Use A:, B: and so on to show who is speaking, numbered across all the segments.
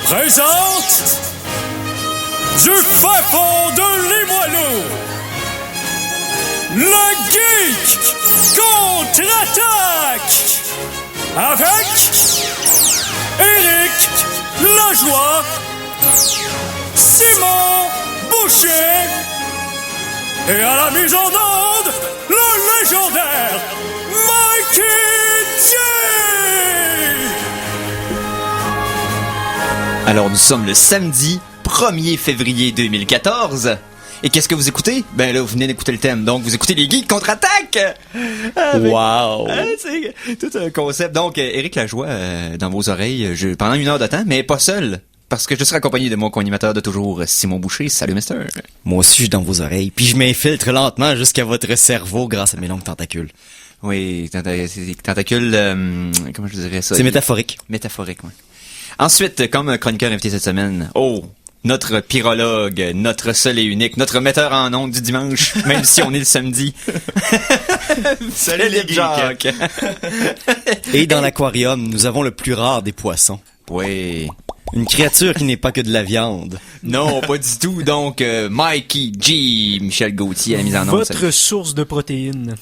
A: présente du fin fond de Limoilou, le Geek contre-attaque avec Éric Lajoie, Simon Boucher et à la mise en onde, le légendaire Mikey J.
B: Alors, nous sommes le samedi 1er février 2014. Et qu'est-ce que vous écoutez? Ben là, vous venez d'écouter le thème. Donc, vous écoutez les Geeks contre-attaque!
C: Wow!
B: C'est tout un concept. Donc, Éric Lajoie, dans vos oreilles, pendant 1 heure de temps, mais pas seul. Parce que je serai accompagné de mon co-animateur de toujours, Simon Boucher. Salut, mister.
C: Moi aussi, je suis dans vos oreilles. Puis je m'infiltre lentement jusqu'à votre cerveau grâce à mes longues tentacules.
B: Oui, tentacules, comment je dirais ça?
C: C'est métaphorique.
B: Métaphorique, oui. Ensuite, comme chroniqueur invité cette semaine, notre pyrologue, notre seul et unique, notre metteur en ondes du dimanche, même si on est le samedi.
C: Salut les Jacques. Et dans l'aquarium, nous avons le plus rare des poissons.
B: Oui.
C: Une créature qui n'est pas que de la viande.
B: Non, pas du tout. Donc, Mikey G, Michel Gauthier à la mise en onde.
D: Votre source de protéines.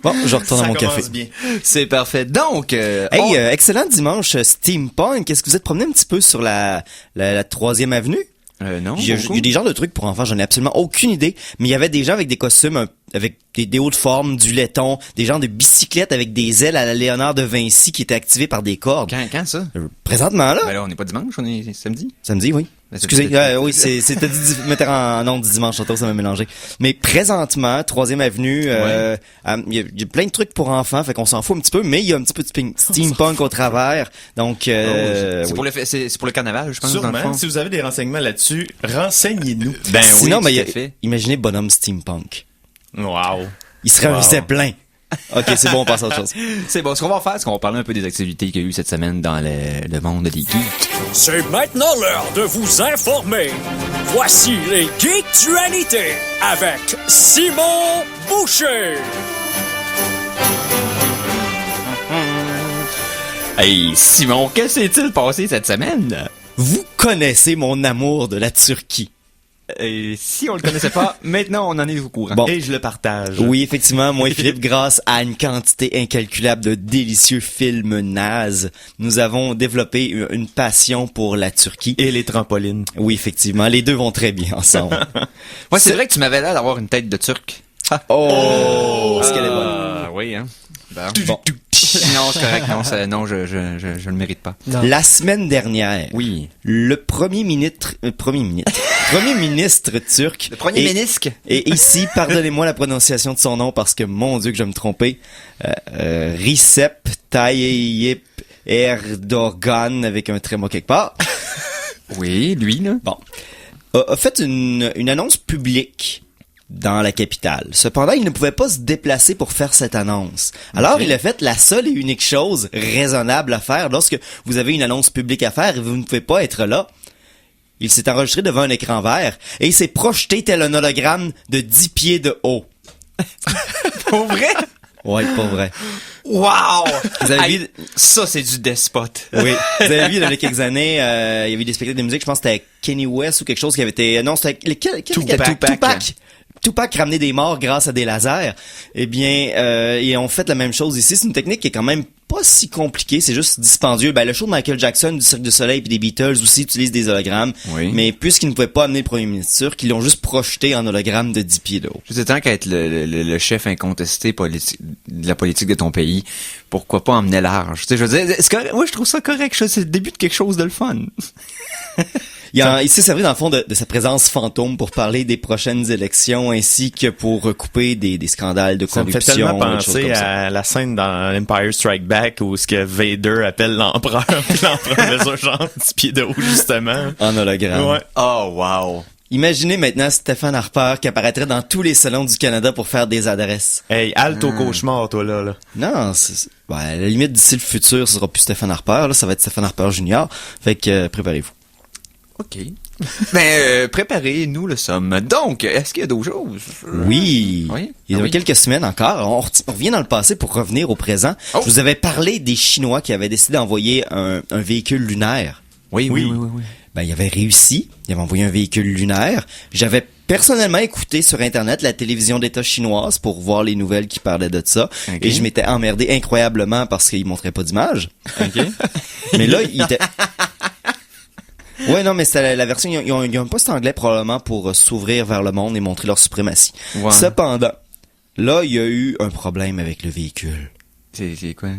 C: Bon, je retourne à mon café.
B: Bien. C'est parfait. Donc,
C: excellent dimanche, Steampunk. Est-ce que vous êtes promené un petit peu sur la 3e avenue?
B: Non.
C: Il y a des genres de trucs pour enfants, j'en ai absolument aucune idée, mais il y avait des gens avec des costumes, avec des hauts de forme, du laiton, des genres de bicyclettes avec des ailes à la Léonard de Vinci qui étaient activées par des cordes.
B: Quand ça?
C: Présentement, là?
B: Ben là, on n'est pas dimanche, on est samedi.
C: Samedi, oui.
B: Ben,
C: excusez, oui, c'était dit mettre en onde dimanche, tantôt, ça m'a mélangé. Mais présentement, 3e avenue, il y a plein de trucs pour enfants, fait qu'on s'en fout un petit peu, mais il y a un petit peu de steampunk au travers. Donc,
B: c'est
C: oui.
B: pour le carnaval, je pense.
E: Sûrement,
B: dans le fond.
E: si vous avez des renseignements là-dessus, renseignez-nous.
B: Ben
C: Sinon,
B: oui, tout à fait.
C: imaginez bonhomme steampunk.
E: Wow.
C: Il se réunissait plein. Ok, c'est bon, on passe à autre chose.
B: C'est bon, ce qu'on va faire, c'est qu'on va parler un peu des activités qu'il y a eu cette semaine dans le monde des geeks.
A: C'est maintenant l'heure de vous informer. Voici les Geektualités avec Simon Boucher.
B: Hey, Simon, que s'est-il passé cette semaine?
C: Vous connaissez mon amour de la Turquie.
B: Si on le connaissait pas, maintenant on en est au courant.
C: Bon.
E: Et je le partage.
C: Oui, effectivement, moi et Philippe, grâce à une quantité incalculable de délicieux films nazes, nous avons développé une passion pour la Turquie.
E: Et les trampolines.
C: Oui, effectivement, les deux vont très bien ensemble.
B: Ouais, c'est vrai que tu m'avais l'air d'avoir une tête de Turc.
C: Oh! Est-ce qu'elle est bonne?
B: Oui, hein. Bon. Non, c'est correct. Non, je le mérite pas.
D: Non.
C: La semaine dernière,
B: Oui.
C: le premier ministre turc.
B: Le premier ménisque.
C: Et ici, pardonnez-moi la prononciation de son nom parce que, mon Dieu, que je vais me tromper. Recep Tayyip Erdogan avec un tréma quelque part.
B: Oui, lui, là.
C: Bon. A fait une annonce publique dans la capitale. Cependant, il ne pouvait pas se déplacer pour faire cette annonce. Alors, il a fait la seule et unique chose raisonnable à faire lorsque vous avez une annonce publique à faire et vous ne pouvez pas être là. Il s'est enregistré devant un écran vert et il s'est projeté tel un hologramme de 10 pieds de haut.
B: Pour vrai?
C: Ouais, pas vrai.
B: Wow!
C: Vous avez vu...
B: Ça, c'est du despote.
C: Oui. Vous avez vu, il y a quelques années, il y avait des spectacles de musique, je pense que c'était Kanye West ou quelque chose qui avait été... Non, c'était... Tupac ramenait des morts grâce à des lasers. Eh bien, ils ont fait la même chose ici. C'est une technique qui est quand même pas si compliquée. C'est juste dispendieux. Ben, le show de Michael Jackson, du Cirque du Soleil et des Beatles aussi utilisent des hologrammes.
B: Oui.
C: Mais puisqu'ils ne pouvaient pas amener le premier ministre turc, ils l'ont juste projeté en hologramme de 10 pieds de haut.
B: Juste tant qu'à être le chef incontesté de la politique de ton pays, pourquoi pas emmener large? Tu sais, je veux dire, c'est correct. Moi, je trouve ça correct. C'est le début de quelque chose de le fun.
C: Il s'est servi dans le fond de sa présence fantôme pour parler des prochaines élections ainsi que pour recouper des scandales de
E: Ça me
C: corruption.
E: fait tellement
C: des choses
E: penser
C: comme ça.
E: à la scène dans Empire Strike Back où ce que Vader appelle l'empereur, puis l'empereur met ça genre 10 pieds de haut, justement.
C: En hologramme.
E: Ouais.
B: Oh, wow.
C: Imaginez maintenant Stéphane Harper qui apparaîtrait dans tous les salons du Canada pour faire des adresses.
E: Hey, halte au cauchemar, toi, là.
C: Non, à la limite, d'ici le futur, ce sera plus Stéphane Harper, là, ça va être Stéphane Harper Junior. Fait que, préparez-vous.
B: OK. Ben, préparés, nous le sommes. Donc, est-ce qu'il y a d'autres choses?
C: Oui.
B: Oui?
C: Il y a
B: Oui.
C: quelques semaines encore. On revient dans le passé pour revenir au présent.
B: Oh.
C: Je vous avais parlé des Chinois qui avaient décidé d'envoyer un véhicule lunaire.
B: Oui.
C: Ben, il avait réussi. Il avait envoyé un véhicule lunaire. J'avais personnellement écouté sur Internet la télévision d'État chinoise pour voir les nouvelles qui parlaient de ça.
B: Ok.
C: Et je m'étais emmerdé incroyablement parce qu'ils montraient pas d'image.
B: OK.
C: Mais là, il était... Ouais, non, mais c'était la version... Ils ont un poste anglais probablement pour s'ouvrir vers le monde et montrer leur suprématie.
B: Ouais.
C: Cependant, là, il y a eu un problème avec le véhicule.
B: C'est quoi?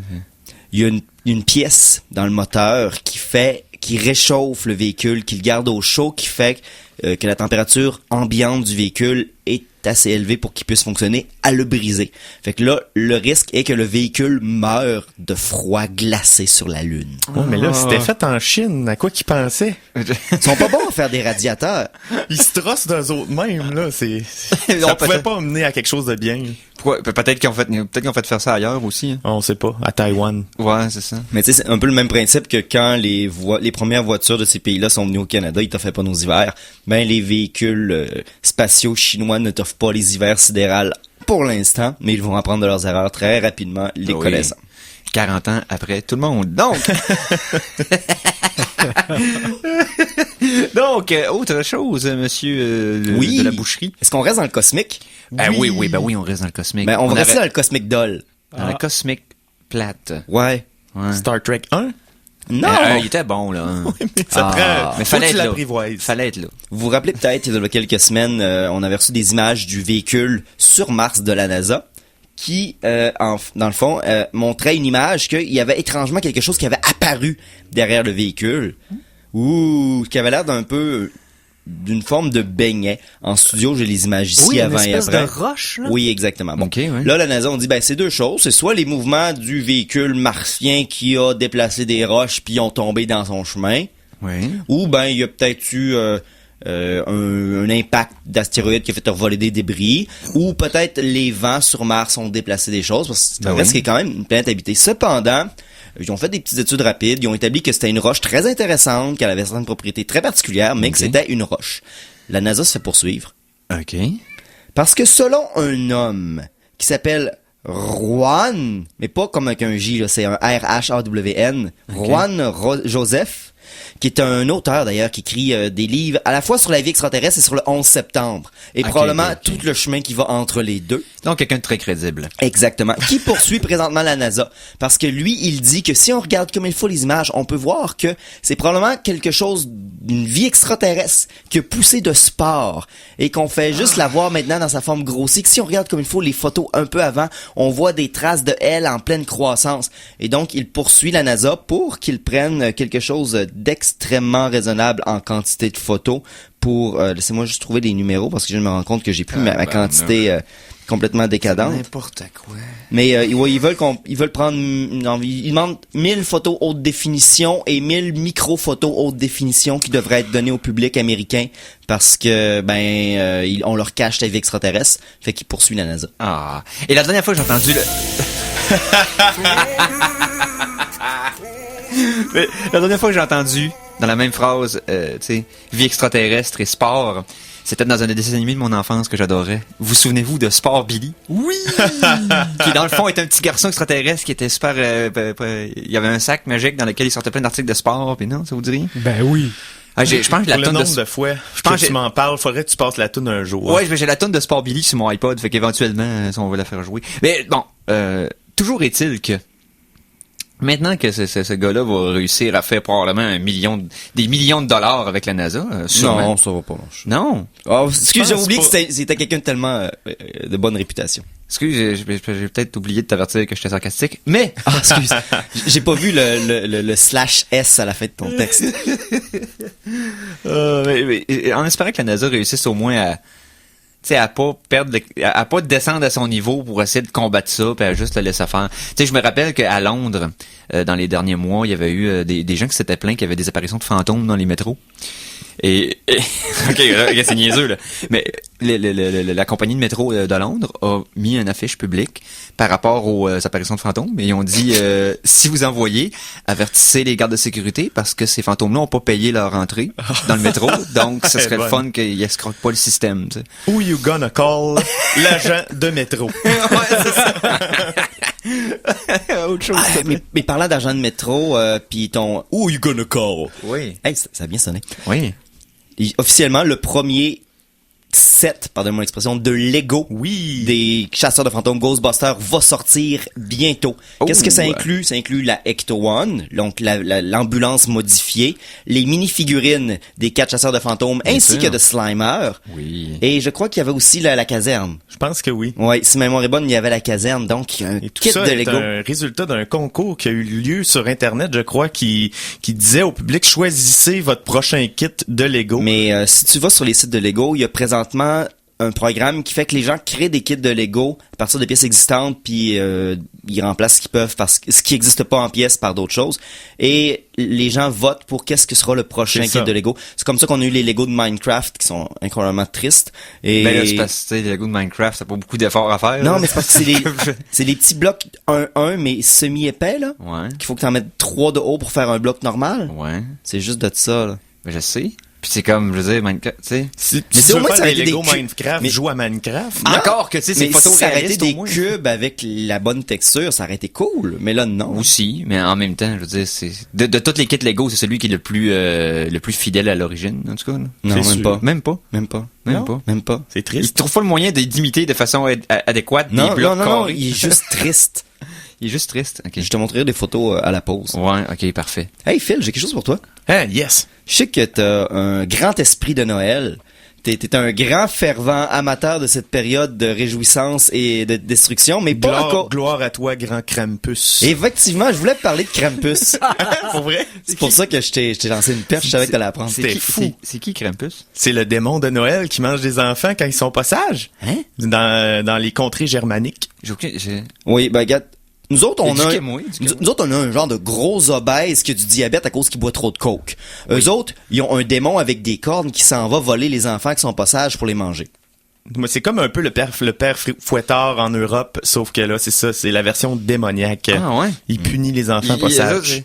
C: Il y a une pièce dans le moteur qui réchauffe le véhicule, qui le garde au chaud, qui fait que la température ambiante du véhicule est assez élevée pour qu'il puisse fonctionner, à le briser. Fait que là, le risque est que le véhicule meure de froid glacé sur la Lune.
E: Ouais, mais là, c'était fait en Chine. À quoi qu'ils pensaient?
C: Ils sont pas bons à faire des radiateurs.
E: Ils se trossent d'eux autres mêmes, là.
B: Non,
E: Ça pouvait
B: peut-être.
E: pas mener à quelque chose de bien.
B: Pourquoi? Peut-être qu'ils ont fait faire ça ailleurs aussi. Hein.
E: On sait pas. À Taïwan.
B: Ouais, c'est ça.
C: Mais tu sais, c'est un peu le même principe que quand les premières voitures de ces pays-là sont venues au Canada, ils t'offraient pas nos hivers. Ben, les véhicules spatiaux chinois ne t'offrent pas les hivers sidérales pour l'instant, mais ils vont apprendre de leurs erreurs très rapidement, les
B: Oui.
C: connaissant.
B: 40 ans après tout le monde. Donc, autre chose, monsieur
C: Oui.
B: de la boucherie.
C: Est-ce qu'on reste dans le cosmique?
B: Oui, on reste dans le cosmique.
C: Ben, on va rester
B: arrête-
C: dans le cosmique doll.
B: dans le cosmique plate.
C: Ouais.
B: Ouais.
E: Star Trek 1?
C: Non!
B: Il était bon, là. Hein.
E: Ça
C: Ah.
E: prend...
B: Mais
E: faut
B: fallait
E: que tu
B: être là.
E: l'apprivoises.
B: Fallait être là.
C: Vous vous rappelez peut-être, il y a quelques semaines, on avait reçu des images du véhicule sur Mars de la NASA qui, dans le fond, montrait une image qu'il y avait étrangement quelque chose qui avait apparu derrière le véhicule. Ou qui avait l'air d'un peu d'une forme de beignet. En studio, j'ai les images ici avant et après.
B: roche, là.
C: Oui, exactement. Bon.
B: Ok, ouais.
C: Là, la NASA, on dit, ben, c'est deux choses. C'est soit les mouvements du véhicule martien qui a déplacé des roches puis ont tombé dans son chemin,
B: Oui.
C: ou ben, il y a peut-être eu un impact d'astéroïde qui a fait revoler des débris, ou peut-être les vents sur Mars ont déplacé des choses, parce que
B: Ben
C: reste
B: oui.
C: qui est quand même une planète habitée. Cependant, ils ont fait des petites études rapides, ils ont établi que c'était une roche très intéressante, qu'elle avait certaines propriétés très particulières, mais que
B: Ok.
C: c'était une roche. La NASA se fait poursuivre.
B: OK.
C: Parce que selon un homme qui s'appelle Juan, mais pas comme avec un J, là, c'est un R-H-A-W-N, Juan Joseph, qui est un auteur d'ailleurs qui écrit des livres à la fois sur la vie extraterrestre et sur le 11 septembre. Et
B: Ok,
C: probablement
B: ok.
C: tout le chemin qui va entre les deux.
B: Donc, quelqu'un de très crédible.
C: Exactement. Qui poursuit présentement la NASA. Parce que lui, il dit que si on regarde comme il faut les images, on peut voir que c'est probablement quelque chose d'une vie extraterrestre qui a poussé de sport et qu'on fait juste la voir maintenant dans sa forme grossie. Que si on regarde comme il faut les photos un peu avant, on voit des traces de elle en pleine croissance. Et donc, il poursuit la NASA pour qu'ils prennent quelque chose d'extrêmement raisonnable en quantité de photos pour... laissez-moi juste trouver les numéros parce que je me rends compte que j'ai plus ma quantité... complètement décadente.
B: N'importe quoi.
C: Mais ouais, ils veulent prendre ils demandent 1000 photos haute définition et 1000 micro-photos haute définition qui devraient être données au public américain parce que on leur cache la vie extraterrestre, fait qu'ils poursuivent la NASA.
B: Ah. Et la dernière fois que j'ai entendu le... Mais la dernière fois que j'ai entendu, dans la même phrase, tu sais, vie extraterrestre et sport, c'était dans un des dessins animés de mon enfance que j'adorais. Vous souvenez-vous de Sport Billy? Oui! Qui, dans le fond, est un petit garçon extraterrestre qui était super... il y avait un sac magique dans lequel il sortait plein d'articles de sport, puis non, ça vous dit rien?
A: Ben oui.
B: Ah, je pense que la
E: Pour le
B: tonne
E: nombre
B: de...
E: de fois
B: pense
E: que
B: que
E: tu m'en parles, faudrait que tu passes la toune un jour.
B: Ouais, j'ai la tonne de Sport Billy sur mon iPod, fait qu'éventuellement, on va la faire jouer. Mais bon, toujours est-il que maintenant que ce gars-là va réussir à faire probablement des millions de dollars avec la NASA, sûrement.
C: Non, ça va pas.
B: Non.
C: Oh, excuse, j'ai
E: pense
C: oublié
E: pas.
C: que c'était quelqu'un de tellement de bonne réputation.
B: Excuse, j'ai peut-être oublié de t'avertir que j'étais sarcastique, mais
C: Ah, excuse. J'ai pas vu le slash S à la fin de ton texte.
B: mais en espérant que la NASA réussisse au moins à, tu sais, à pas à pas descendre à son niveau pour essayer de combattre ça, puis à juste le laisser faire. Tu sais, je me rappelle qu'à Londres, dans les derniers mois, il y avait eu des gens qui s'étaient plaints qu'il y avait des apparitions de fantômes dans les métros. Ok, c'est niaiseux, là. Mais la compagnie de métro de Londres a mis une affiche publique par rapport aux apparitions de fantômes. Et ils ont dit, si vous envoyez, avertissez les gardes de sécurité parce que ces fantômes-là n'ont pas payé leur entrée dans le métro. Donc, ce serait le fun qu'ils escroquent pas le système, tu sais.
E: Who you gonna call? L'agent de métro.
B: Ouais, c'est ça. Autre chose.
C: Mais parlant d'argent de métro, puis ton « Who you gonna call? »
B: Oui.
C: Hey, ça a bien sonné.
B: Oui.
C: Et officiellement, le premier set, pardonnez-moi l'expression, de Lego des chasseurs de fantômes Ghostbusters va sortir bientôt. Qu'est-ce que ça inclut? Ça inclut la Ecto-One, donc l'ambulance modifiée, les mini-figurines des 4 chasseurs de fantômes, ainsi que de Slimer.
B: Oui.
C: Et je crois qu'il y avait aussi la caserne.
E: Je pense que oui.
C: Ouais, si ma mémoire est bonne, il y avait la caserne, donc un
E: Et tout
C: kit
E: ça
C: de
E: est
C: Lego.
E: un résultat d'un concours qui a eu lieu sur Internet, je crois, qui disait au public, choisissez votre prochain kit de Lego.
C: Mais si tu vas sur les sites de Lego, il y a présentement un programme qui fait que les gens créent des kits de Lego à partir de pièces existantes, puis ils remplacent ce qu'ils peuvent parce que ce qui n'existe pas en pièces par d'autres choses. Et les gens votent pour qu'est-ce que sera le prochain kit de Lego. C'est comme ça qu'on a eu les Lego de Minecraft qui sont incroyablement tristes. Et
B: Ben là, c'est parce que, tu sais, les Lego de Minecraft, ça pas beaucoup d'efforts à faire.
C: non,
B: là.
C: mais c'est parce que c'est les petits blocs 1-1 mais semi-épais là.
B: Ouais.
C: Qu'il faut que tu en mettes 3 de haut pour faire un bloc normal.
B: Ouais.
C: C'est juste de ça là.
B: Ben, je sais. Puis c'est comme, je veux dire, Minecraft, tu sais.
E: Si
C: Mais
E: tu
C: au
E: veux
C: moins,
E: faire
C: ça aurait
E: des
C: été
E: Lego
C: des cubes.
E: Minecraft,
C: Mais-
E: joue à Minecraft.
C: Non.
B: Encore que, tu sais, c'est
C: Mais si ça aurait été
B: photoréaliste
C: des
B: au moins.
C: cubes avec la bonne texture, ça aurait été cool. Mais là, non.
B: Aussi, mais en même temps, je veux dire, c'est de toutes les kits Lego, c'est celui qui est le plus fidèle à l'origine, en tout cas. Là.
C: Non,
E: C'est
C: même
E: sûr.
C: pas.
B: Même pas.
C: Même pas.
B: Même
E: Non.
B: pas.
C: Même pas.
E: C'est
B: Il
E: triste.
B: trouve pas le moyen d'imiter de façon adéquate des
C: Non,
B: blocs
C: non, non,
B: carrés.
C: il est juste triste.
B: Il est juste triste. Ok.
C: Je te montrerai des photos à la pause.
B: Ouais, ok, parfait.
C: Hey Phil, j'ai quelque chose pour toi.
E: Ah, yes.
C: Je sais que t'as un grand esprit de Noël. T'es un grand fervent amateur de cette période de réjouissance et de destruction, mais pas encore.
E: Gloire à toi, grand Krampus.
C: Effectivement, je voulais te parler de Krampus.
E: Pour vrai?
C: C'est pour ça que je t'ai lancé une perche, je savais que t'allais apprendre.
E: C'était
B: qui-
E: fou.
B: C'est qui Krampus?
E: C'est le démon de Noël qui mange des enfants quand ils sont pas sages.
C: Hein?
E: Dans les contrées germaniques.
C: Oui, ben regarde, nous autres, on a
B: Éduquez-moi, éduquez-moi.
C: nous autres, on a un genre de gros obèse qui a du diabète à cause qu'il boit trop de coke. Eux autres, ils ont un démon avec des cornes qui s'en va voler les enfants qui sont pas sages pour les manger.
E: Moi, c'est comme un peu le père fouettard en Europe, sauf que là, c'est ça, c'est la version démoniaque.
B: Ah ouais?
E: Il punit les enfants pas sages.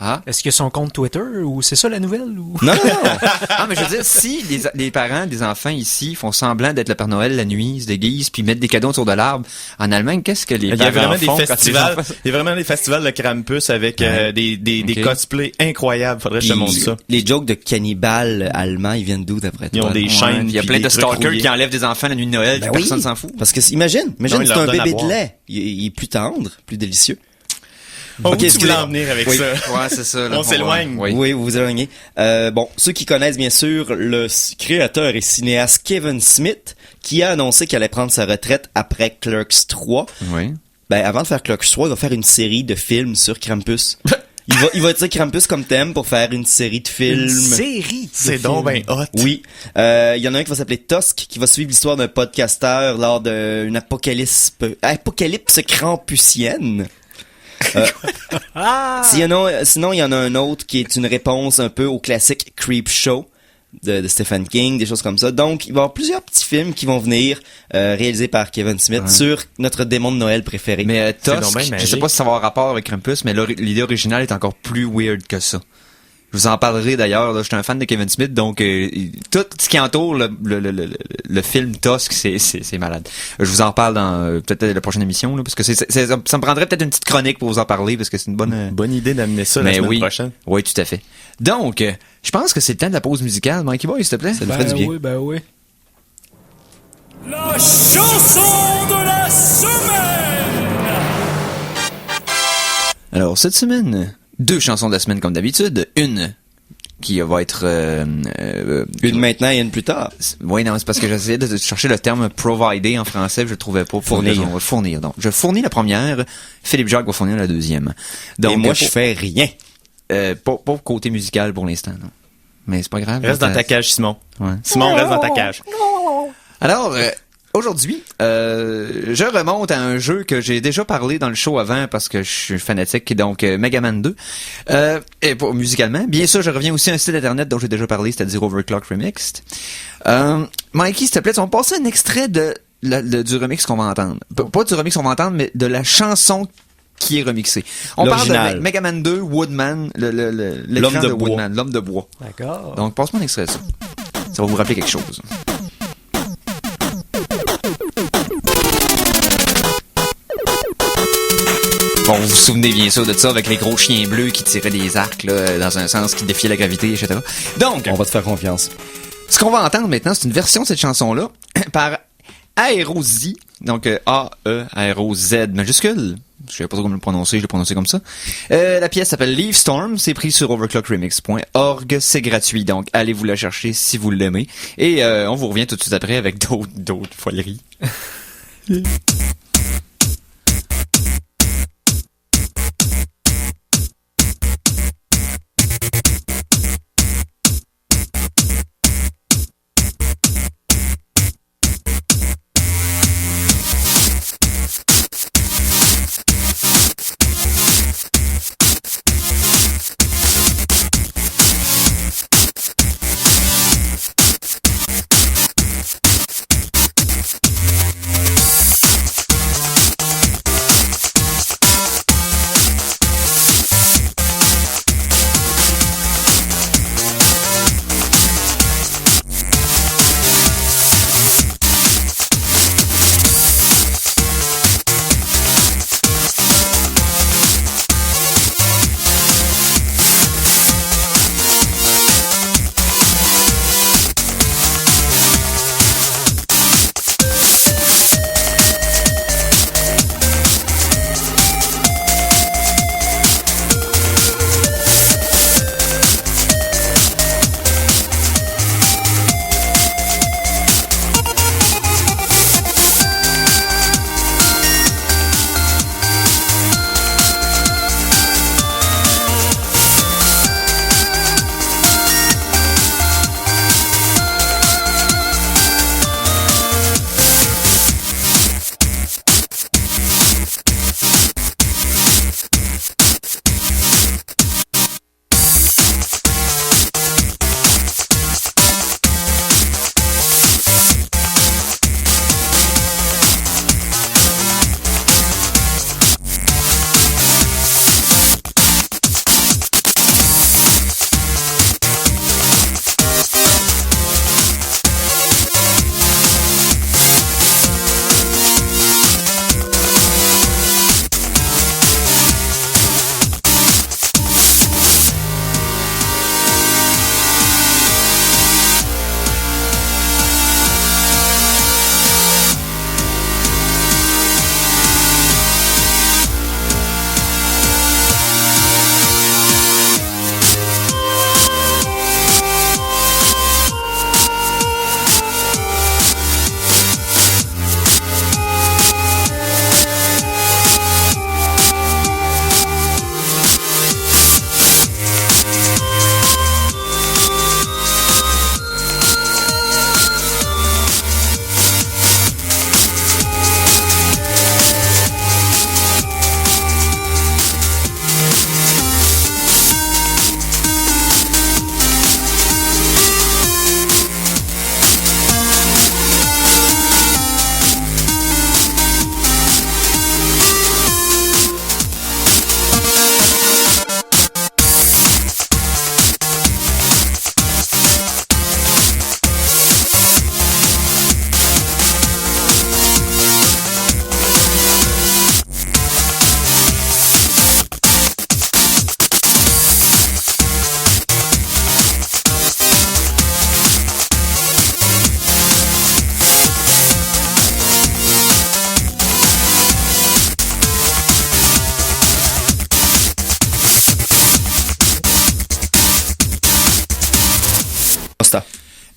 B: Ah.
D: Est-ce qu'il y a son compte Twitter ou c'est ça la nouvelle ou?
C: Non, non, non.
B: Ah, mais je veux dire, si les parents des enfants ici font semblant d'être le Père Noël la nuit, ils se déguisent, puis mettent des cadeaux autour de l'arbre, en Allemagne, qu'est-ce que les
E: Il y a
B: parents
E: vraiment des
B: font quand les
E: festivals,
B: enfants-
E: il y a vraiment des festivals de Krampus avec des
B: Ok.
E: cosplays incroyables. Faudrait que je te montre ça.
C: Les jokes de cannibales allemands, ils viennent d'où d'après toi?
E: Ils ont des
B: Ouais,
E: chaînes.
B: puis il y a
E: puis
B: plein
E: des
B: de
E: trucs
B: stalkers
E: rouillés.
B: qui enlèvent des enfants la nuit de Noël,
C: Ben
B: puis
C: oui.
B: personne s'en fout.
C: Parce que imagine
E: Non, ils
C: c'est
E: leur
C: un
E: donnent à
C: bébé de
E: boire.
C: lait. Il est plus tendre, plus délicieux.
E: Oh,
C: Ok,
E: où tu
C: excusez-
E: voulais en venir avec
C: Oui.
E: ça?
B: Ouais, c'est ça. là,
E: On s'éloigne.
B: Oui.
C: Oui, vous vous éloignez. Bon, ceux qui connaissent bien sûr le créateur et cinéaste Kevin Smith, qui a annoncé qu'il allait prendre sa retraite après Clerks 3.
B: Oui.
C: Ben, avant de faire Clerks 3, il va faire une série de films sur Krampus. il va dire Krampus comme thème pour faire une série de films.
D: Une série.
E: C'est donc ben hot.
C: Oui. Il y en a un qui va s'appeler Tusk, qui va suivre l'histoire d'un podcasteur lors d'une apocalypse krampusienne. Sinon, il y en a un autre qui est une réponse un peu au classique Creep Show de Stephen King, des choses comme ça. Donc, il va y avoir plusieurs petits films qui vont venir réalisés par Kevin Smith sur notre démon de Noël préféré.
B: Mais
E: C'est donc
B: Tusk,
E: bien
B: je sais
E: magique.
B: pas si ça va avoir rapport avec Krampus, mais l'idée originale est encore plus weird que ça. Je vous en parlerai d'ailleurs, là, je suis un fan de Kevin Smith, donc tout ce qui entoure le film Tusk, c'est malade. Je vous en parle dans peut-être la prochaine émission, là, parce que ça me prendrait peut-être une petite chronique pour vous en parler, parce que c'est une bonne...
E: Bonne idée d'amener ça la
B: mais
E: semaine
B: oui,
E: prochaine.
B: oui, tout à fait. Donc, je pense que c'est le temps de la pause musicale. Mikey Boy, s'il te plaît.
C: Ça nous ferait du bien.
D: Oui, ben oui.
A: La chanson de la semaine.
B: Alors, cette semaine, 2 chansons de la semaine comme d'habitude. Une qui va être...
C: Une maintenant et une plus tard.
B: Oui, non, c'est parce que j'essayais de chercher le terme provider en français, je le trouvais pas.
C: Fournir.
B: Fournir. Donc, je fournis la première, Philippe Jacques va fournir la deuxième. Donc,
C: Et moi, je fais rien.
B: pas côté musical pour l'instant, non. Mais c'est pas grave.
E: Reste dans ta cage, Simon.
B: Ouais.
E: Simon, reste dans ta cage.
B: Alors, aujourd'hui, je remonte à un jeu que j'ai déjà parlé dans le show avant parce que je suis fanatique, donc Mega Man 2. Et pour musicalement, bien sûr, je reviens aussi à un site internet dont j'ai déjà parlé, c'est-à-dire Overclock Remixed. Mikey, s'il te plaît, on va passer un extrait du remix qu'on va entendre. Pas du remix qu'on va entendre, mais de la chanson qui est remixée. On parle de Mega Man 2, Woodman, l'écran de Woodman, l'homme de bois.
D: D'accord.
B: Donc, passe-moi un extrait de ça. Ça va vous rappeler quelque chose. Bon, vous vous souvenez bien sûr de ça avec les gros chiens bleus qui tiraient des arcs là, dans un sens qui défiait la gravité, etc. Donc,
C: On va te faire confiance.
B: ce qu'on va entendre maintenant, c'est une version de cette chanson-là par Aeroz, donc A-E-R-O-Z majuscule. Je sais pas trop comment le prononcer, je l'ai prononcé comme ça. La pièce s'appelle Leaf Storm, c'est pris sur overclockremix.org, c'est gratuit, donc allez vous la chercher si vous l'aimez. Et on vous revient tout de suite après avec d'autres foleries.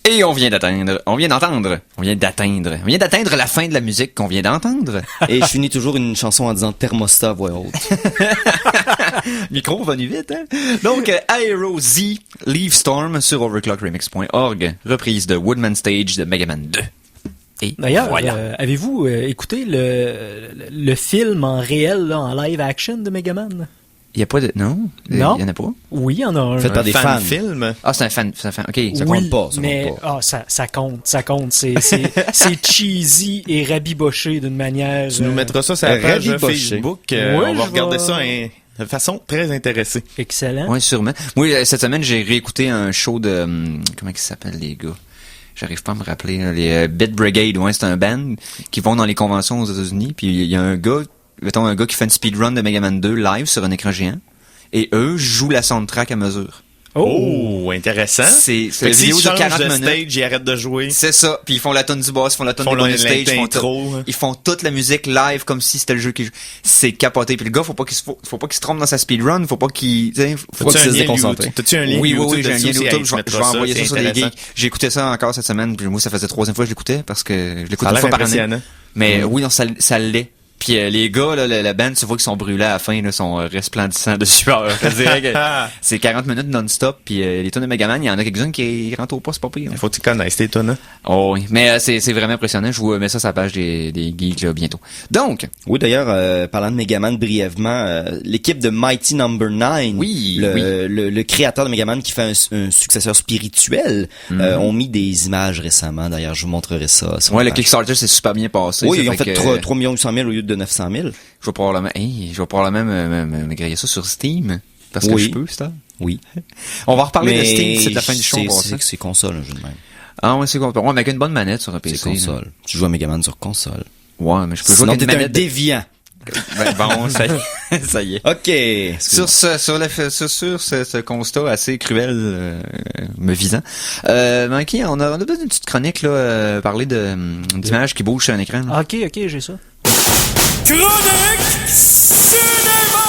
B: Et on vient d'atteindre la fin de la musique qu'on vient d'entendre.
C: Et je finis toujours une chanson en disant thermostat voix haute.
B: Micro venu vite, hein? Donc, Aeroz, Leaf Storm sur overclockremix.org, reprise de Woodman Stage de Mega Man 2. Et
D: D'ailleurs,
B: voilà.
D: avez-vous écouté le film en réel, là, en live action de Megaman?
B: Il y a pas de... Non?
D: Non.
B: Il y en a pas?
D: Oui, il y en a un.
C: Fait par des fans.
E: film.
B: Ah, c'est un fan. OK.
C: Ça
D: Oui,
C: compte pas, ça
D: mais
C: compte pas.
D: ça compte. C'est cheesy et rabiboché d'une manière.
E: Tu nous mettras ça sur la page
C: rabiboché.
E: Facebook.
D: Oui,
E: on va
D: je
E: regarder
D: vais-
E: ça de façon très intéressée.
D: Excellent.
B: Oui, sûrement. Moi, cette semaine, j'ai réécouté un show de... comment ils s'appellent, les gars? J'arrive pas à me rappeler. Là, les Beat Brigade, ouais, c'est un band qui vont dans les conventions aux États-Unis. Puis il y a un gars qui fait une speedrun de Mega Man 2 live sur un écran géant. Et eux jouent la soundtrack à mesure.
E: Oh, intéressant.
B: C'est
E: Fait
B: la
E: que
B: vidéo
E: s'ils
B: de
E: changent
B: 40
E: de
B: minutes.
E: stage, ils arrêtent de jouer.
B: C'est ça. Puis ils font la tonne du boss, ils font la tonne
E: Font
B: du bonus stage,
E: l'intro.
B: ils font toute la musique live comme si c'était le jeu qui joue. C'est capoté. Puis le gars, faut pas qu'il se trompe dans sa speedrun, faut pas qu'il, tu sais, faut
C: T'as-tu
B: pas
C: un
B: qu'il se
C: lien
B: déconcentre.
C: YouTube?
E: T'as-tu un lien
B: Oui,
E: YouTube
B: j'ai un
E: dessus
B: lien
E: aussi?
B: YouTube,
E: Hey,
B: je vais
E: mettras ça,
B: envoyer ça
E: c'est
B: sur les
E: intéressant.
B: geeks. J'ai écouté ça encore cette semaine, puis moi, ça faisait 3e fois que je l'écoutais, parce que je l'écoute
E: Ça a
B: une fois
E: l'air
B: par année.
E: impressionnant.
B: Mais oui, non, ça l'est. Puis les gars, là, la band, tu vois qu'ils sont brûlés à la fin, là, sont resplendissants de sueur. Je te dirais que c'est 40 minutes non-stop, puis les tunes de Megaman, il y en a quelques-unes qui rentrent au pas, c'est pas pire.
E: Il faut que tu connaisses, c'est étonnant.
B: Oh oui, mais c'est vraiment impressionnant. Je vous mets ça sur la page des geeks là, bientôt. Donc,
C: Oui, d'ailleurs, parlant de Megaman brièvement, l'équipe de Mighty Number 9,
B: Oui,
C: le créateur de Megaman qui fait un successeur spirituel, ont mis des images récemment. D'ailleurs, je vous montrerai ça. sur
B: ouais,
C: la
B: le
C: page.
B: Kickstarter c'est super bien passé.
C: Oui,
B: ça
C: ils ont
B: fait
C: fait
B: que,
C: 3 800 000 au lieu de 900 000.
B: je vais probablement me griller ça sur Steam. Parce que
C: Oui.
B: je peux, c'est ça.
C: Oui.
B: On va reparler de
C: Mais
B: Steam, c'est la fin du show. on va voir ça.
C: c'est console, un jeu de même.
B: Ah ouais, c'est con. Ouais, mais avec une bonne manette sur un PC.
C: C'est console. Tu joues à Megaman sur console.
B: là. Ouais, mais je peux jouer
C: Sinon,
B: avec une
C: t'es un
B: manette.
C: déviant.
B: Ben, bon, ça y est.
C: OK.
B: Sur ce constat assez cruel, me visant, Mikey, on a peut-être une petite chronique là, parler d'images qui bougent sur un écran. Là.
D: Ok, j'ai ça.
A: Chronique Cinéma!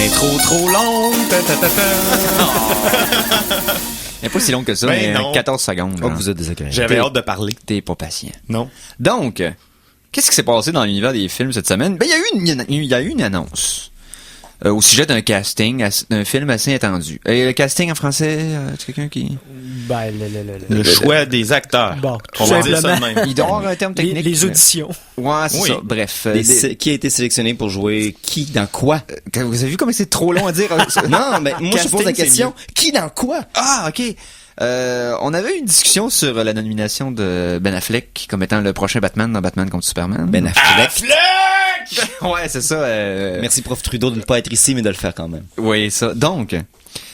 E: Intro trop long.
B: Elle n'est pas si longue que ça,
E: Ben
B: mais
E: non.
B: 14 secondes.
C: Oh,
B: là.
C: vous êtes désagréable.
E: J'avais hâte de parler.
B: T'es pas patient.
E: Non.
B: Donc, qu'est-ce qui s'est passé dans l'univers des films cette semaine? Ben, il y a eu une annonce. Au sujet d'un casting, d'un film assez attendu. Et le casting en français, c'est quelqu'un qui...
D: Ben,
E: Le choix des acteurs.
D: Bon, tout
E: On va dire ça de
D: simplement.
E: même.
B: Il doit avoir un terme technique.
D: Les auditions.
B: Ouais, c'est
E: Oui.
B: ça. Bref.
C: Qui a été sélectionné pour jouer qui dans quoi?
B: Vous avez vu comment c'est trop long à dire?
C: Non, mais moi je
B: Casting,
C: pose la
B: c'est
C: question. Qui dans quoi?
B: Ah, ok. On avait eu une discussion sur la nomination de Ben Affleck comme étant le prochain Batman dans Batman contre Superman.
C: Ben Affleck.
B: Ouais, c'est ça.
C: Merci, Prof. Trudeau, de ne pas être ici, mais de le faire quand même.
B: Oui, ça. Donc,